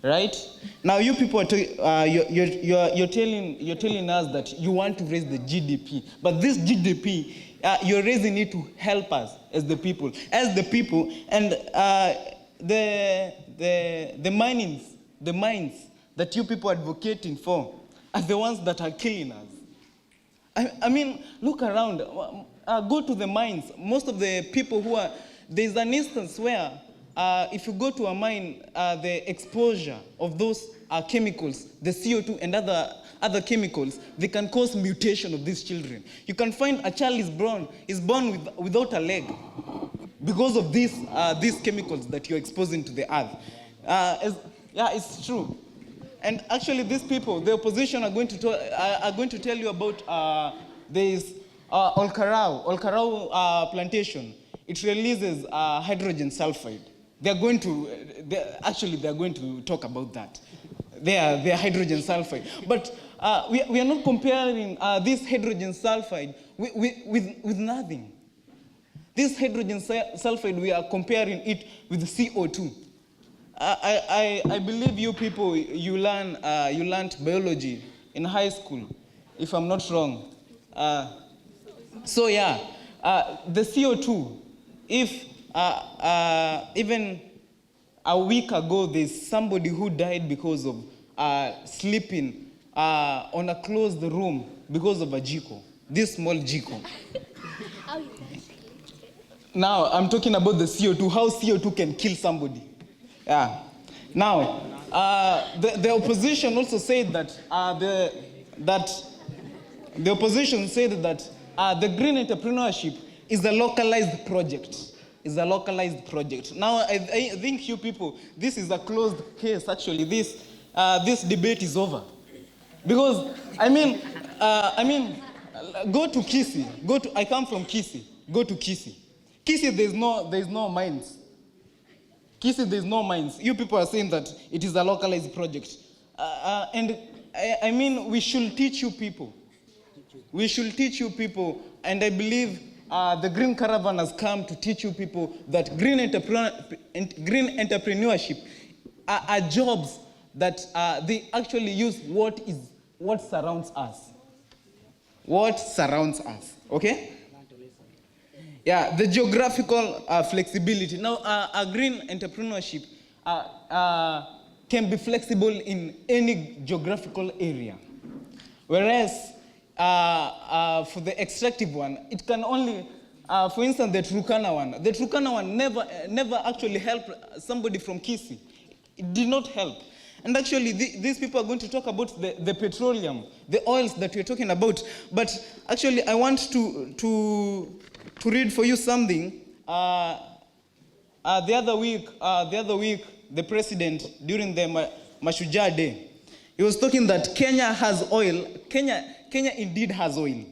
Right? Now you people are you're telling us that you want to raise the GDP, but this GDP you're raising it to help us as the people, and the mines that you people are advocating for are the ones that are killing us. I mean, look around, go to the mines. Most of the people there's an instance where if you go to a mine, the exposure of those chemicals, the CO2 and other chemicals, they can cause mutation of these children. You can find a child is born without a leg because of these chemicals that you're exposing to the earth. It's true. And actually, these people, the opposition, are going to tell you about this Olkarau plantation. It releases hydrogen sulfide. They're going to talk about that. They are hydrogen sulfide. But we are not comparing this hydrogen sulfide with nothing. This hydrogen sulfide, we are comparing it with CO2. I believe you people, you learned biology in high school, if I'm not wrong. So yeah, the CO2, if even a week ago there's somebody who died because of sleeping on a closed room because of a jiko, this small jiko. Now I'm talking about the CO2, how CO2 can kill somebody. Yeah. Now, the opposition also said that the opposition said that the green entrepreneurship is a localized project. Now, I think you people, this is a closed case. Actually, this debate is over, because go to Kisii. I come from Kisii. Go to Kisii. Kisii, there's no mines. Kisii, there's no mines. You people are saying that it is a localized project. And we should teach you people. And I believe the Green Caravan has come to teach you people that green entrepreneurship are jobs that they actually use what surrounds us. Okay? Yeah, the geographical flexibility. Now, a green entrepreneurship can be flexible in any geographical area. Whereas, for the extractive one, it can only, for instance, the Turkana one never actually helped somebody from Kisii. It did not help. And actually, these people are going to talk about the petroleum, the oils that we're talking about. But actually, I want to read for you something. The other week, the president, during the Mashujaa Day, he was talking that Kenya has oil. Kenya indeed has oil,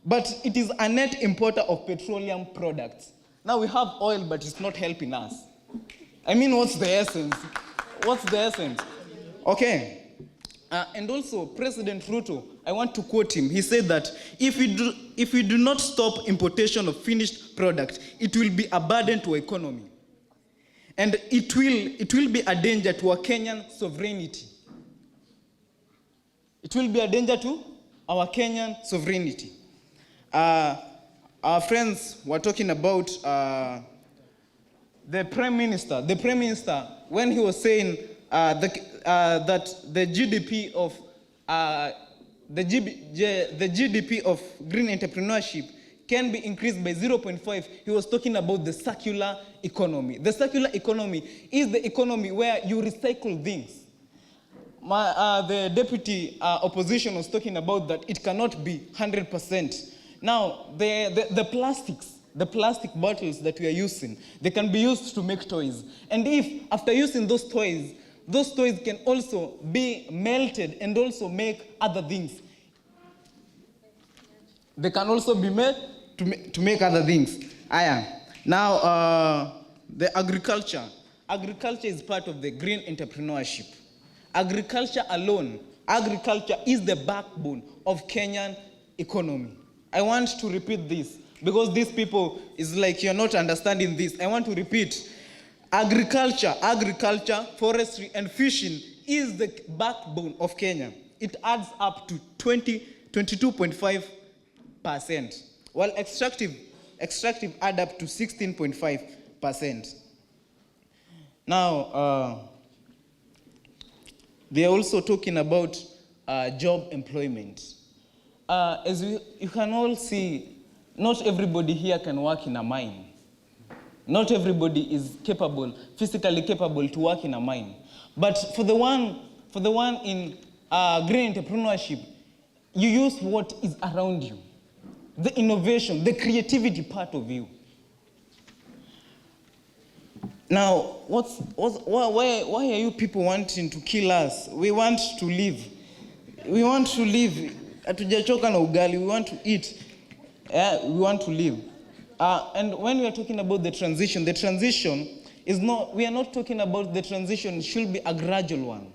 but it is a net importer of petroleum products. Now we have oil, but it's not helping us. What's the essence? Okay. And also, President Ruto, I want to quote him. He said that if we do not stop importation of finished product, it will be a burden to our economy. And it will be a danger to our Kenyan sovereignty. It will be a danger to our Kenyan sovereignty. Our friends were talking about the Prime Minister. The Prime Minister, when he was saying that the GDP of green entrepreneurship can be increased by 0.5, he was talking about the circular economy. The circular economy is the economy where you recycle things. The deputy opposition was talking about that it cannot be 100%. Now, the plastic bottles that we are using, they can be used to make toys. And if, after using those toys can also be melted and also make other things. They can also be made to make other things. Now, the agriculture. Agriculture is part of the green entrepreneurship. Agriculture is the backbone of Kenyan economy. I want to repeat this because these people is like you're not understanding this. I want to repeat. Agriculture, forestry, and fishing is the backbone of Kenya. It adds up to 22.5%, while extractive add up to 16.5%. Now, they are also talking about job employment. As you can all see, not everybody here can work in a mine. Not everybody is physically capable to work in a mine. But for the one in green entrepreneurship, you use what is around you. The innovation, the creativity part of you. Now, why are you people wanting to kill us? We want to live. We want to live. Hatujachoka na ugali. We want to eat. We want to live. And when we are talking about the transition is not, we are not talking about the transition should be a gradual one.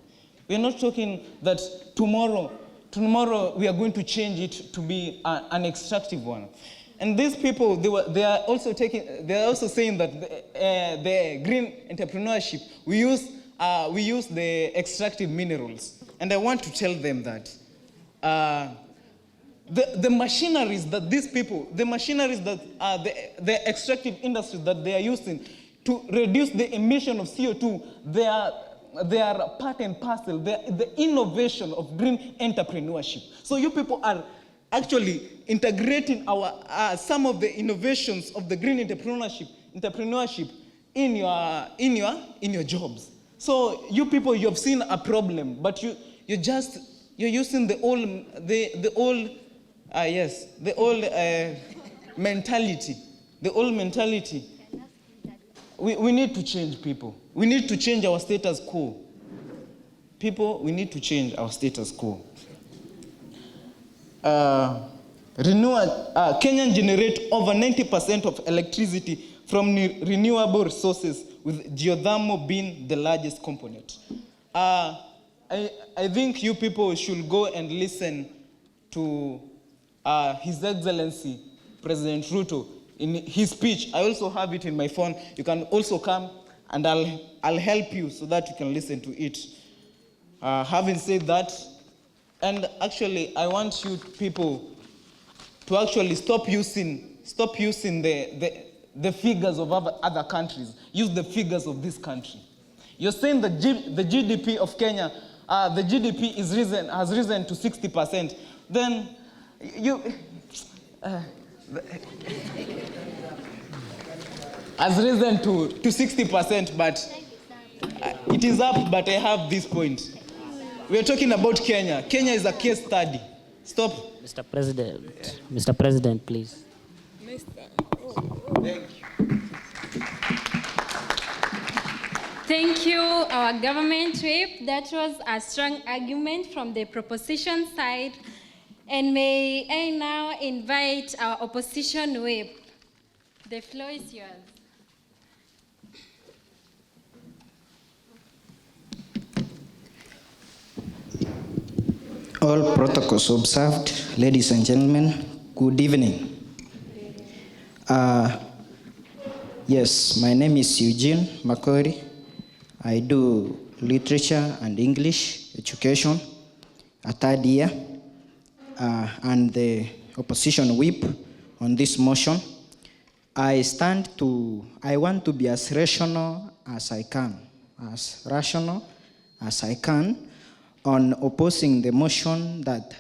We are not talking that tomorrow we are going to change it to be an extractive one. And these people, they are also saying that the green entrepreneurship, we use the extractive minerals. And I want to tell them that the machineries that these people, the machineries that the extractive industries that they are using to reduce the emission of CO2, they are part and parcel, the innovation of green entrepreneurship. So you people are actually integrating some of the innovations of the green entrepreneurship in your jobs. So you people, you have seen a problem, but you're using the old mentality. The old mentality. We need to change, people. We need to change our status quo. People, we need to change our status quo. Kenyan generate over 90% of electricity from renewable resources, with geothermal being the largest component. I think you people should go and listen to His Excellency President Ruto in his speech. I also have it in my phone. You can also come and I'll help you so that you can listen to it. Having said that, and actually I want you people to actually stop using the figures of other countries. Use the figures of this country. You're saying that the GDP of Kenya, the GDP has risen to 60%. Then has risen to 60%, but it is up, but I have this point. We are talking about Kenya. Kenya is a case study. Stop. Mr. President, please. Thank you. Thank you, our government whip. That was a strong argument from the proposition side. And may I now invite our opposition whip. The floor is yours. All protocols observed, ladies and gentlemen, good evening. Yes, my name is Eugene Makori. I do literature and English education, a third year, and the opposition whip on this motion. I want to be as rational as I can, on opposing the motion that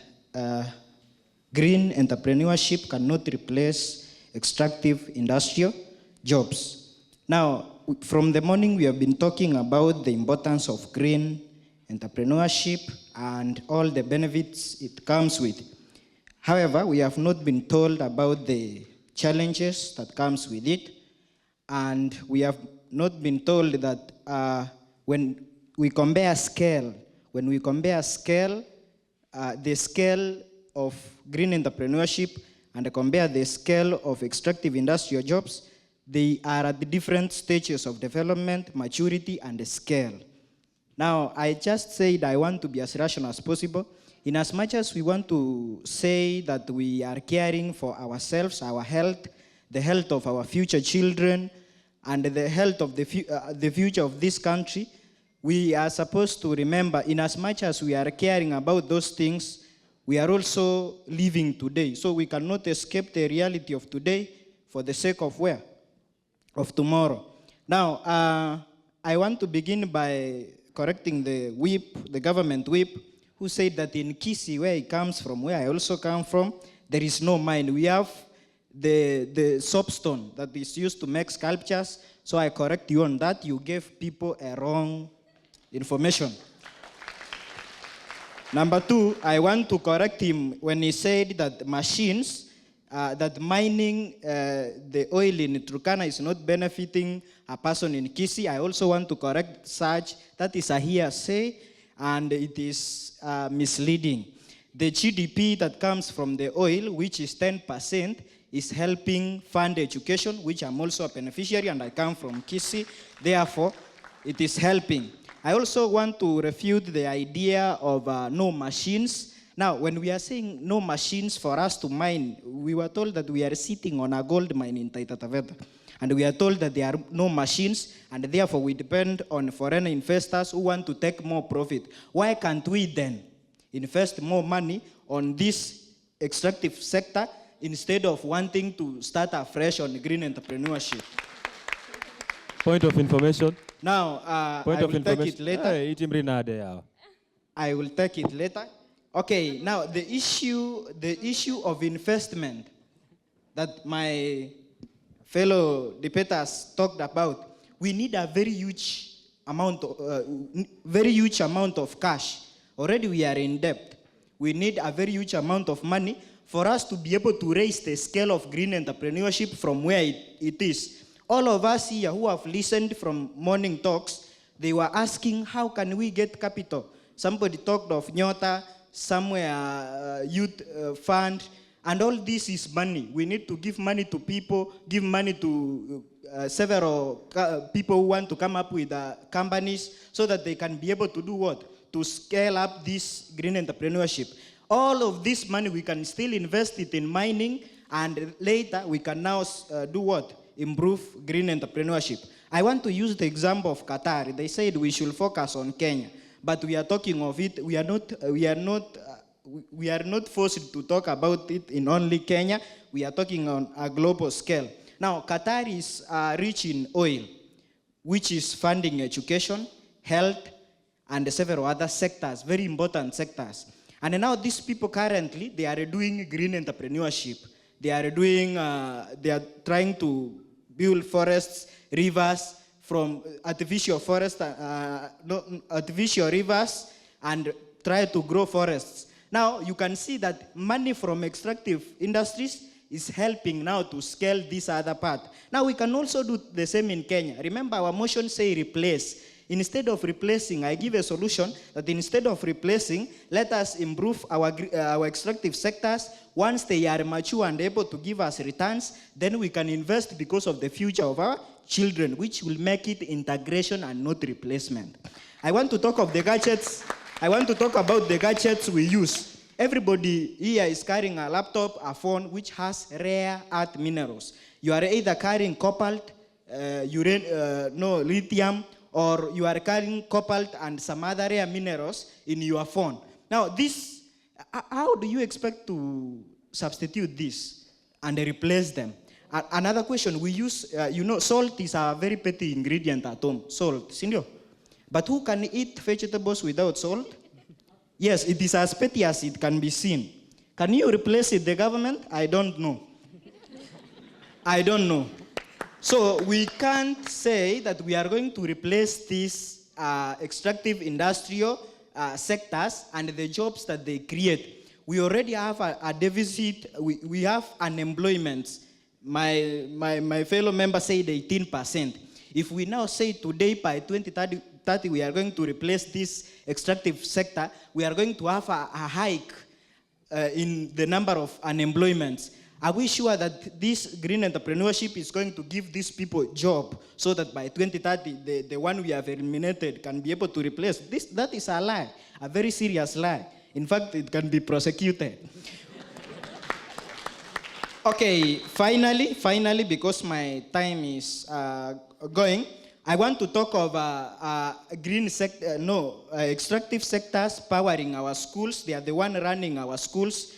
green entrepreneurship cannot replace extractive industrial jobs. Now, from the morning we have been talking about the importance of green entrepreneurship and all the benefits it comes with. However, we have not been told about the challenges that comes with it, and we have not been told that when we compare scale, the scale of green entrepreneurship and compare the scale of extractive industrial jobs, they are at the different stages of development, maturity, and scale. Now, I just said I want to be as rational as possible, in as much as we want to say that we are caring for ourselves, our health, the health of our future children, and the health of the future of this country. We are supposed to remember, in as much as we are caring about those things, we are also living today. So we cannot escape the reality of today for the sake of where? Of tomorrow. Now, I want to begin by correcting the whip, the government whip, who said that in Kisii, where he comes from, where I also come from, there is no mine. We have the soapstone that is used to make sculptures. So I correct you on that. You gave people a wrong information. Number two, I want to correct him when he said that machines that mining the oil in Turkana is not benefiting a person in Kisii. I also want to correct such. That is a hearsay, and it is misleading. The GDP that comes from the oil, which is 10%, is helping fund education, which I'm also a beneficiary, and I come from Kisii. Therefore, it is helping. I also want to refute the idea of no machines. Now, when we are saying no machines for us to mine, we were told that we are sitting on a gold mine in Taita Taveta. And we are told that there are no machines, and therefore we depend on foreign investors who want to take more profit. Why can't we then invest more money on this extractive sector instead of wanting to start afresh on green entrepreneurship? Point of information. Now, I will take it later. I will take it later. Okay, now the issue of investment that my fellow debaters talked about, we need a very huge amount of cash. Already we are in debt. We need a very huge amount of money for us to be able to raise the scale of green entrepreneurship from where it is. All of us here who have listened from morning talks, they were asking, how can we get capital? Somebody talked of Nyota, somewhere youth fund, and all this is money. We need to give money to people, give money to several people who want to come up with companies so that they can be able to do what? To scale up this green entrepreneurship. All of this money, we can still invest it in mining, and later we can now do what? Improve green entrepreneurship. I want to use the example of Qatar. They said we should focus on Kenya, but we are talking of it. We are not forced to talk about it in only Kenya. We are talking on a global scale. Now, Qatar is rich in oil, which is funding education, health, and several other sectors, very important sectors. And now these people currently, they are doing green entrepreneurship. They are trying to build forests, rivers, from artificial rivers, and try to grow forests. Now, you can see that money from extractive industries is helping now to scale this other part. Now, we can also do the same in Kenya. Remember, our motion say replace. Instead of replacing, I give a solution that instead of replacing, let us improve our extractive sectors. Once they are mature and able to give us returns, then we can invest because of the future of our children, which will make it integration and not replacement. I want to talk of the gadgets. I want to talk about the gadgets we use. Everybody here is carrying a laptop, a phone, which has rare earth minerals. You are either carrying cobalt, lithium, or you are carrying cobalt and some other rare minerals in your phone. Now, this, how do you expect to substitute this and replace them? Another question, we use, salt is a very petty ingredient at home, salt, senor. But who can eat vegetables without salt? Yes, it is as petty as it can be seen. Can you replace it, the government? I don't know. I don't know. So we can't say that we are going to replace these extractive industrial sectors and the jobs that they create. We already have a deficit. We have unemployment. My fellow member said 18%. If we now say today by 2030 we are going to replace this extractive sector, we are going to have a hike in the number of unemployments. Are we sure that this green entrepreneurship is going to give these people job so that by 2030 the one we have eliminated can be able to replace? That is a lie, a very serious lie. In fact, it can be prosecuted. Okay, finally, because my time is going, I want to talk of extractive sectors powering our schools. They are the one running our schools.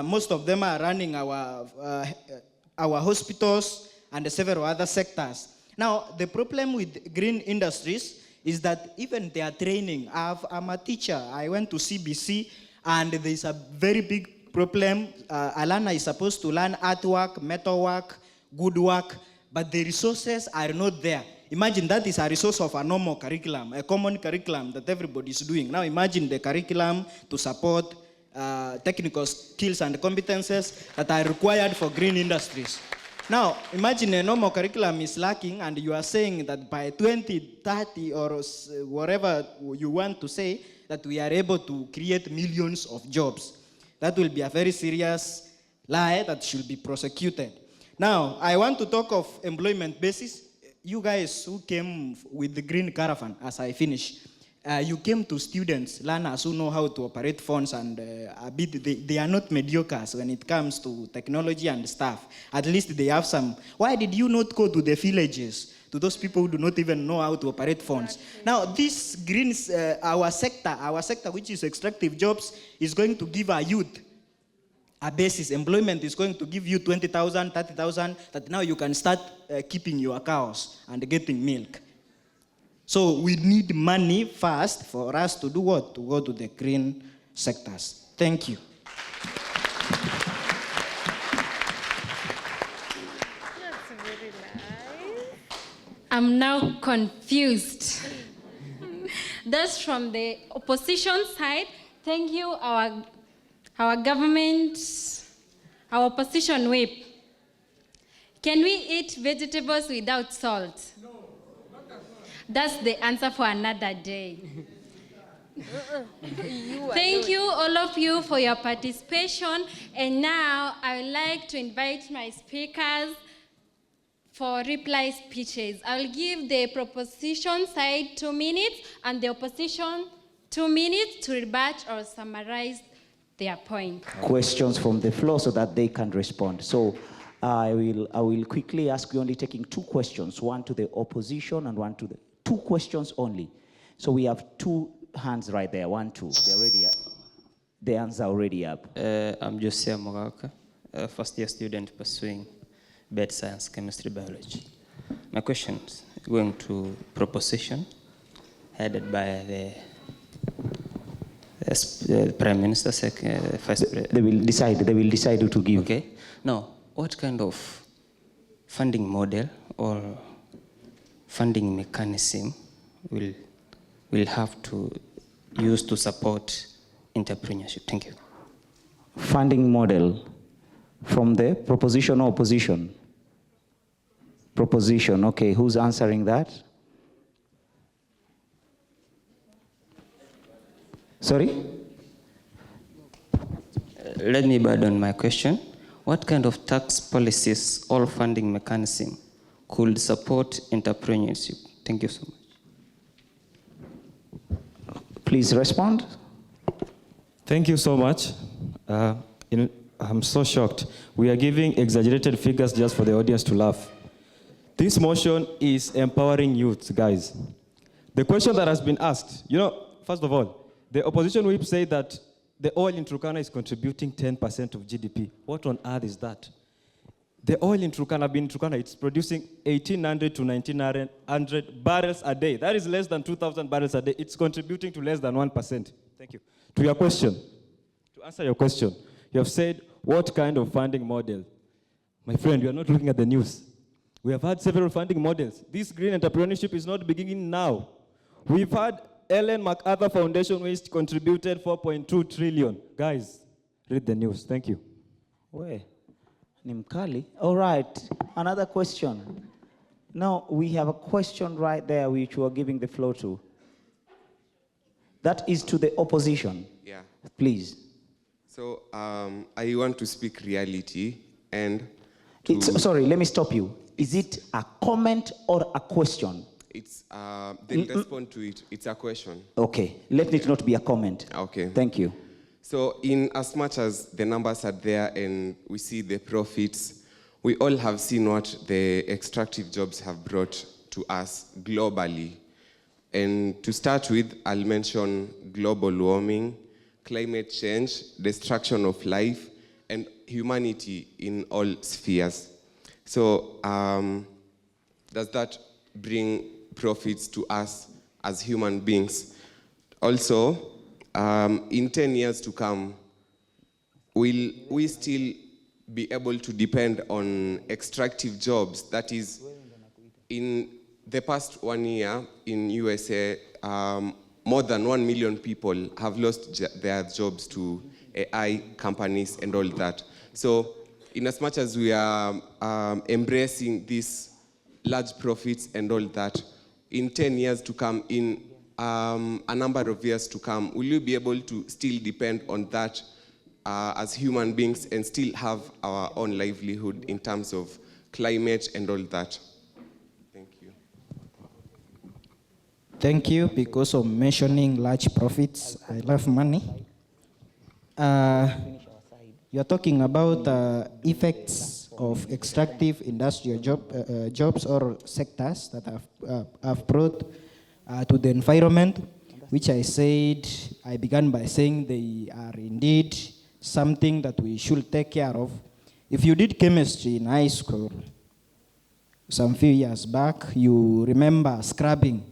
Most of them are running our hospitals and several other sectors. Now, the problem with green industries is that even their training, I'm a teacher. I went to CBC, and there's a very big problem. Alana is supposed to learn artwork, metalwork, woodwork, but the resources are not there. Imagine that is a resource of a normal curriculum, a common curriculum that everybody is doing. Now imagine the curriculum to support technical skills and competences that are required for green industries. Now, imagine a normal curriculum is lacking and you are saying that by 2030 or whatever you want to say, that we are able to create millions of jobs. That will be a very serious lie that should be prosecuted. Now, I want to talk of employment basis. You guys who came with the Green Caravan, as I finish, you came to students, learners who know how to operate phones and they are not mediocres when it comes to technology and stuff. At least they have some. Why did you not go to the villages, to those people who do not even know how to operate phones? Now, this greens, our sector, which is extractive jobs, is going to give our youth a basis. Employment is going to give you 20,000, 30,000, that now you can start keeping your cows and getting milk. So we need money first for us to do what? To go to the green sectors. Thank you. I'm now confused. That's from the opposition side. Thank you, our government, our opposition whip. Can we eat vegetables without salt? No. That's the answer for another day. Thank you, all of you, for your participation. And now I would like to invite my speakers for reply speeches. I'll give the proposition side 2 minutes and the opposition 2 minutes to rebut or summarize their point. Questions from the floor so that they can respond. So I will quickly ask you, only taking 2 questions, one to the opposition and one to the 2 questions only. So we have 2 hands right there, 1, 2. They're already up. The hands are already up. I'm Josiah Mogaka, a first-year student pursuing bed science, chemistry, biology. My question is going to proposition headed by the Prime Minister, Vice President. They will decide who to give. Okay. Now, what kind of funding model or funding mechanism will have to use to support entrepreneurship? Thank you. Funding model from the proposition or opposition? Proposition, okay. Who's answering that? Sorry? Let me burden my question. What kind of tax policies or funding mechanism could support entrepreneurship? Thank you so much. Please respond. Thank you so much. I'm so shocked. We are giving exaggerated figures just for the audience to laugh. This motion is empowering youth, guys. The question that has been asked, first of all, the opposition whip say that the oil in Turkana is contributing 10% of GDP. What on earth is that? The oil in Turkana, it's producing 1,800 to 1,900 barrels a day. That is less than 2,000 barrels a day. It's contributing to less than 1%. Thank you. To your question, to answer your question, you have said, what kind of funding model? My friend, you are not looking at the news. We have had several funding models. This green entrepreneurship is not beginning now. We've had Ellen MacArthur Foundation, which contributed 4.2 trillion. Guys, read the news. Thank you. Where? Nimkali. All right. Another question. Now, we have a question right there which we are giving the floor to. That is to the opposition. Yeah. Please. So, I want to speak reality and sorry, let me stop you. Is it a comment or a question? It's, then respond to it. It's a question. Okay. Let it not be a comment. Okay. Thank you. So in as much as the numbers are there and we see the profits, we all have seen what the extractive jobs have brought to us globally. And to start with, I'll mention global warming, climate change, destruction of life, and humanity in all spheres. So does that bring profits to us as human beings? Also, in 10 years to come, will we still be able to depend on extractive jobs? That is, in the past 1 year in USA, more than 1 million people have lost their jobs to AI companies and all that. So in as much as we are embracing these large profits and all that, in 10 years to come, in a number of years to come, will you be able to still depend on that as human beings and still have our own livelihood in terms of climate and all that? Thank you. Thank you. Because of mentioning large profits, I love money. You are talking about effects of extractive industrial jobs or sectors that have brought to the environment, which I began by saying they are indeed something that we should take care of. If you did chemistry in high school some few years back, you remember scrubbing.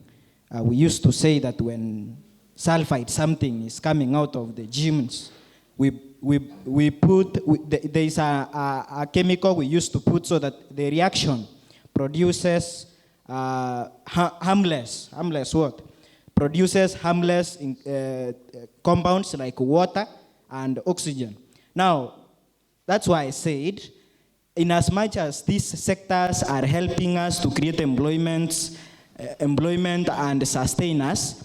We used to say that when sulfide something is coming out of the gems, there is a chemical we used to put so that the reaction produces harmless compounds like water and oxygen. Now, that's why I said, in as much as these sectors are helping us to create employment and sustain us,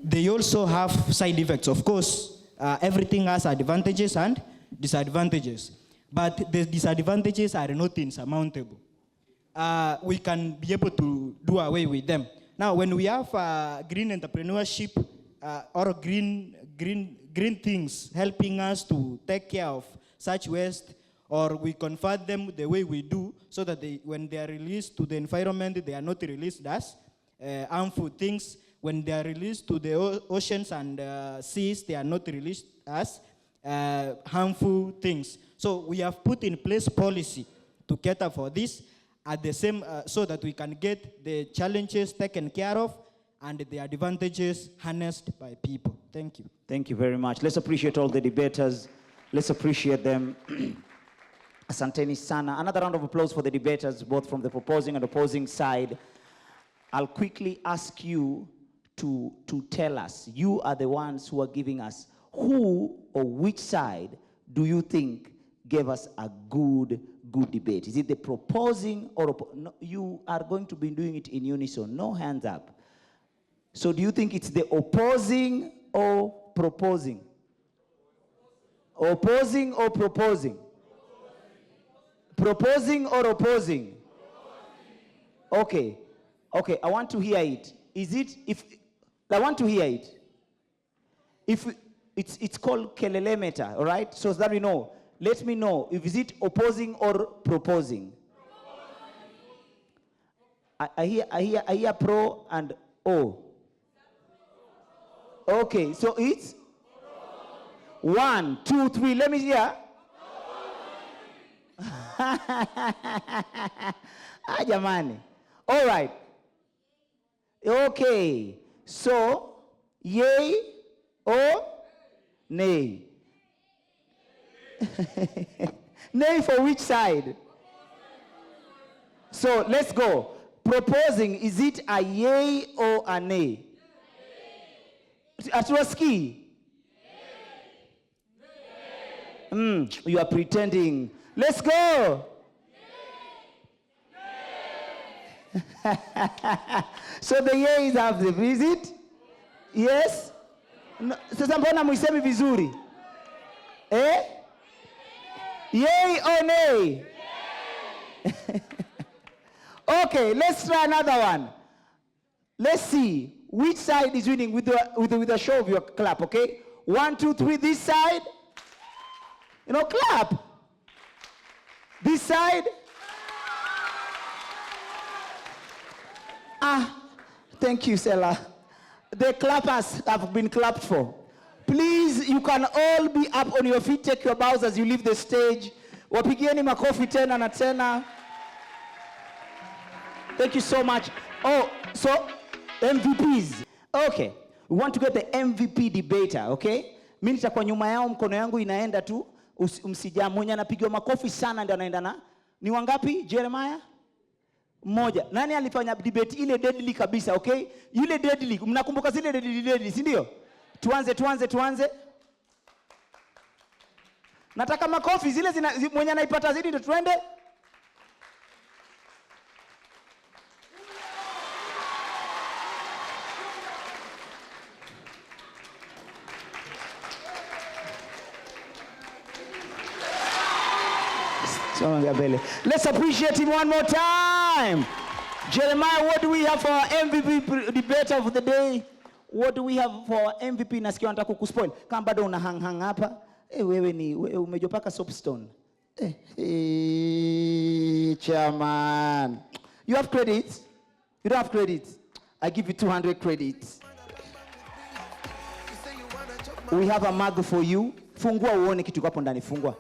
they also have side effects. Of course, everything has advantages and disadvantages, but the disadvantages are not insurmountable. We can be able to do away with them. Now, when we have green entrepreneurship or green things helping us to take care of such waste, or we convert them the way we do, so that when they are released to the environment, they are not released as harmful things. When they are released to the oceans and seas, they are not released as harmful things. So we have put in place policy to cater for this, at the same, so that we can get the challenges taken care of and the advantages harnessed by people. Thank you. Thank you very much. Let's appreciate all the debaters. Let's appreciate them. Asanteni sana. Another round of applause for the debaters, both from the proposing and opposing side. I'll quickly ask you to tell us, you are the ones who are giving us, who or which side do you think gave us a good debate? Is it the proposing or no, you are going to be doing it in unison? No hands up. So do you think it's the opposing or proposing? Opposing or proposing? Proposing or opposing? Okay, I want to hear it. I want to hear it. If it's called kelele meter, all right? So that we know. Let me know if is it opposing or proposing. I hear pro and o. Okay, so it's 1, 2, 3. Let me hear. Jamani. All right. Okay. So, yay or nay? Nay for which side? So, let's go. Proposing, is it a yay or a nay? Atuwaski? You are pretending. Let's go. So the yeas have the visit? Yes? No. Sasa mbona muisemi vizuri? Eh? Yay or nay? Okay, let's try another one. Let's see which side is winning with the show of your clap, okay? 1, 2, 3, this side. You know, clap. This side. Thank you, Sela. The clappers have been clapped for. Please, you can all be up on your feet. Take your bows as you leave the stage. Wapigieni makofi tena na tena. Thank you so much. Oh, so MVPs. Okay, we want to get the MVP debater, okay? Mimi nitakuwa nyuma yao, mkono yangu inaenda tu. Msijamu, mwenye anapigiwa makofi sana ndio anaenda na. Ni wangapi? Jeremiah? Mmoja. Nani alifanya debate ile deadly kabisa, okay? Yule deadly, mnakumbuka zile deadly, si ndio? Tuanze. Nataka makofi zile mwenye anaipata zaidi ndio tuende. Let's appreciate him one more time. Jeremiah, what do we have for our MVP debater of the day? What do we have for our MVP? Nasikia nataka kukuspoil. Kama bado una hang hapa, wewe umejopaka soapstone. Chairman. You have credits? You don't have credits? I give you 200 credits. We have a mug for you. Fungua uone kitu hapo ndani. Fungua.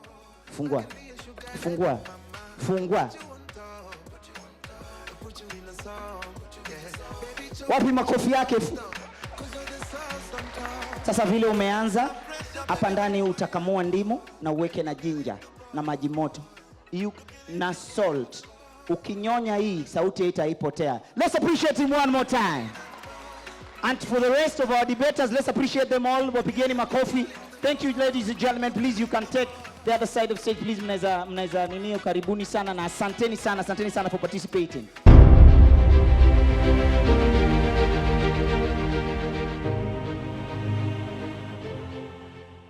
Wapi makofi yake? Sasa vile umeanza hapa ndani utakamua ndimu na uweke na ginger na maji moto na salt. Ukinyonya hii sauti itaipotea. Let's appreciate him one more time. And for the rest of our debaters, let's appreciate them all. Wapigeni makofi. Thank you, ladies and gentlemen. Please, you can take the other side of stage. Please, mnaweza nini, karibuni sana na asanteni sana for participating.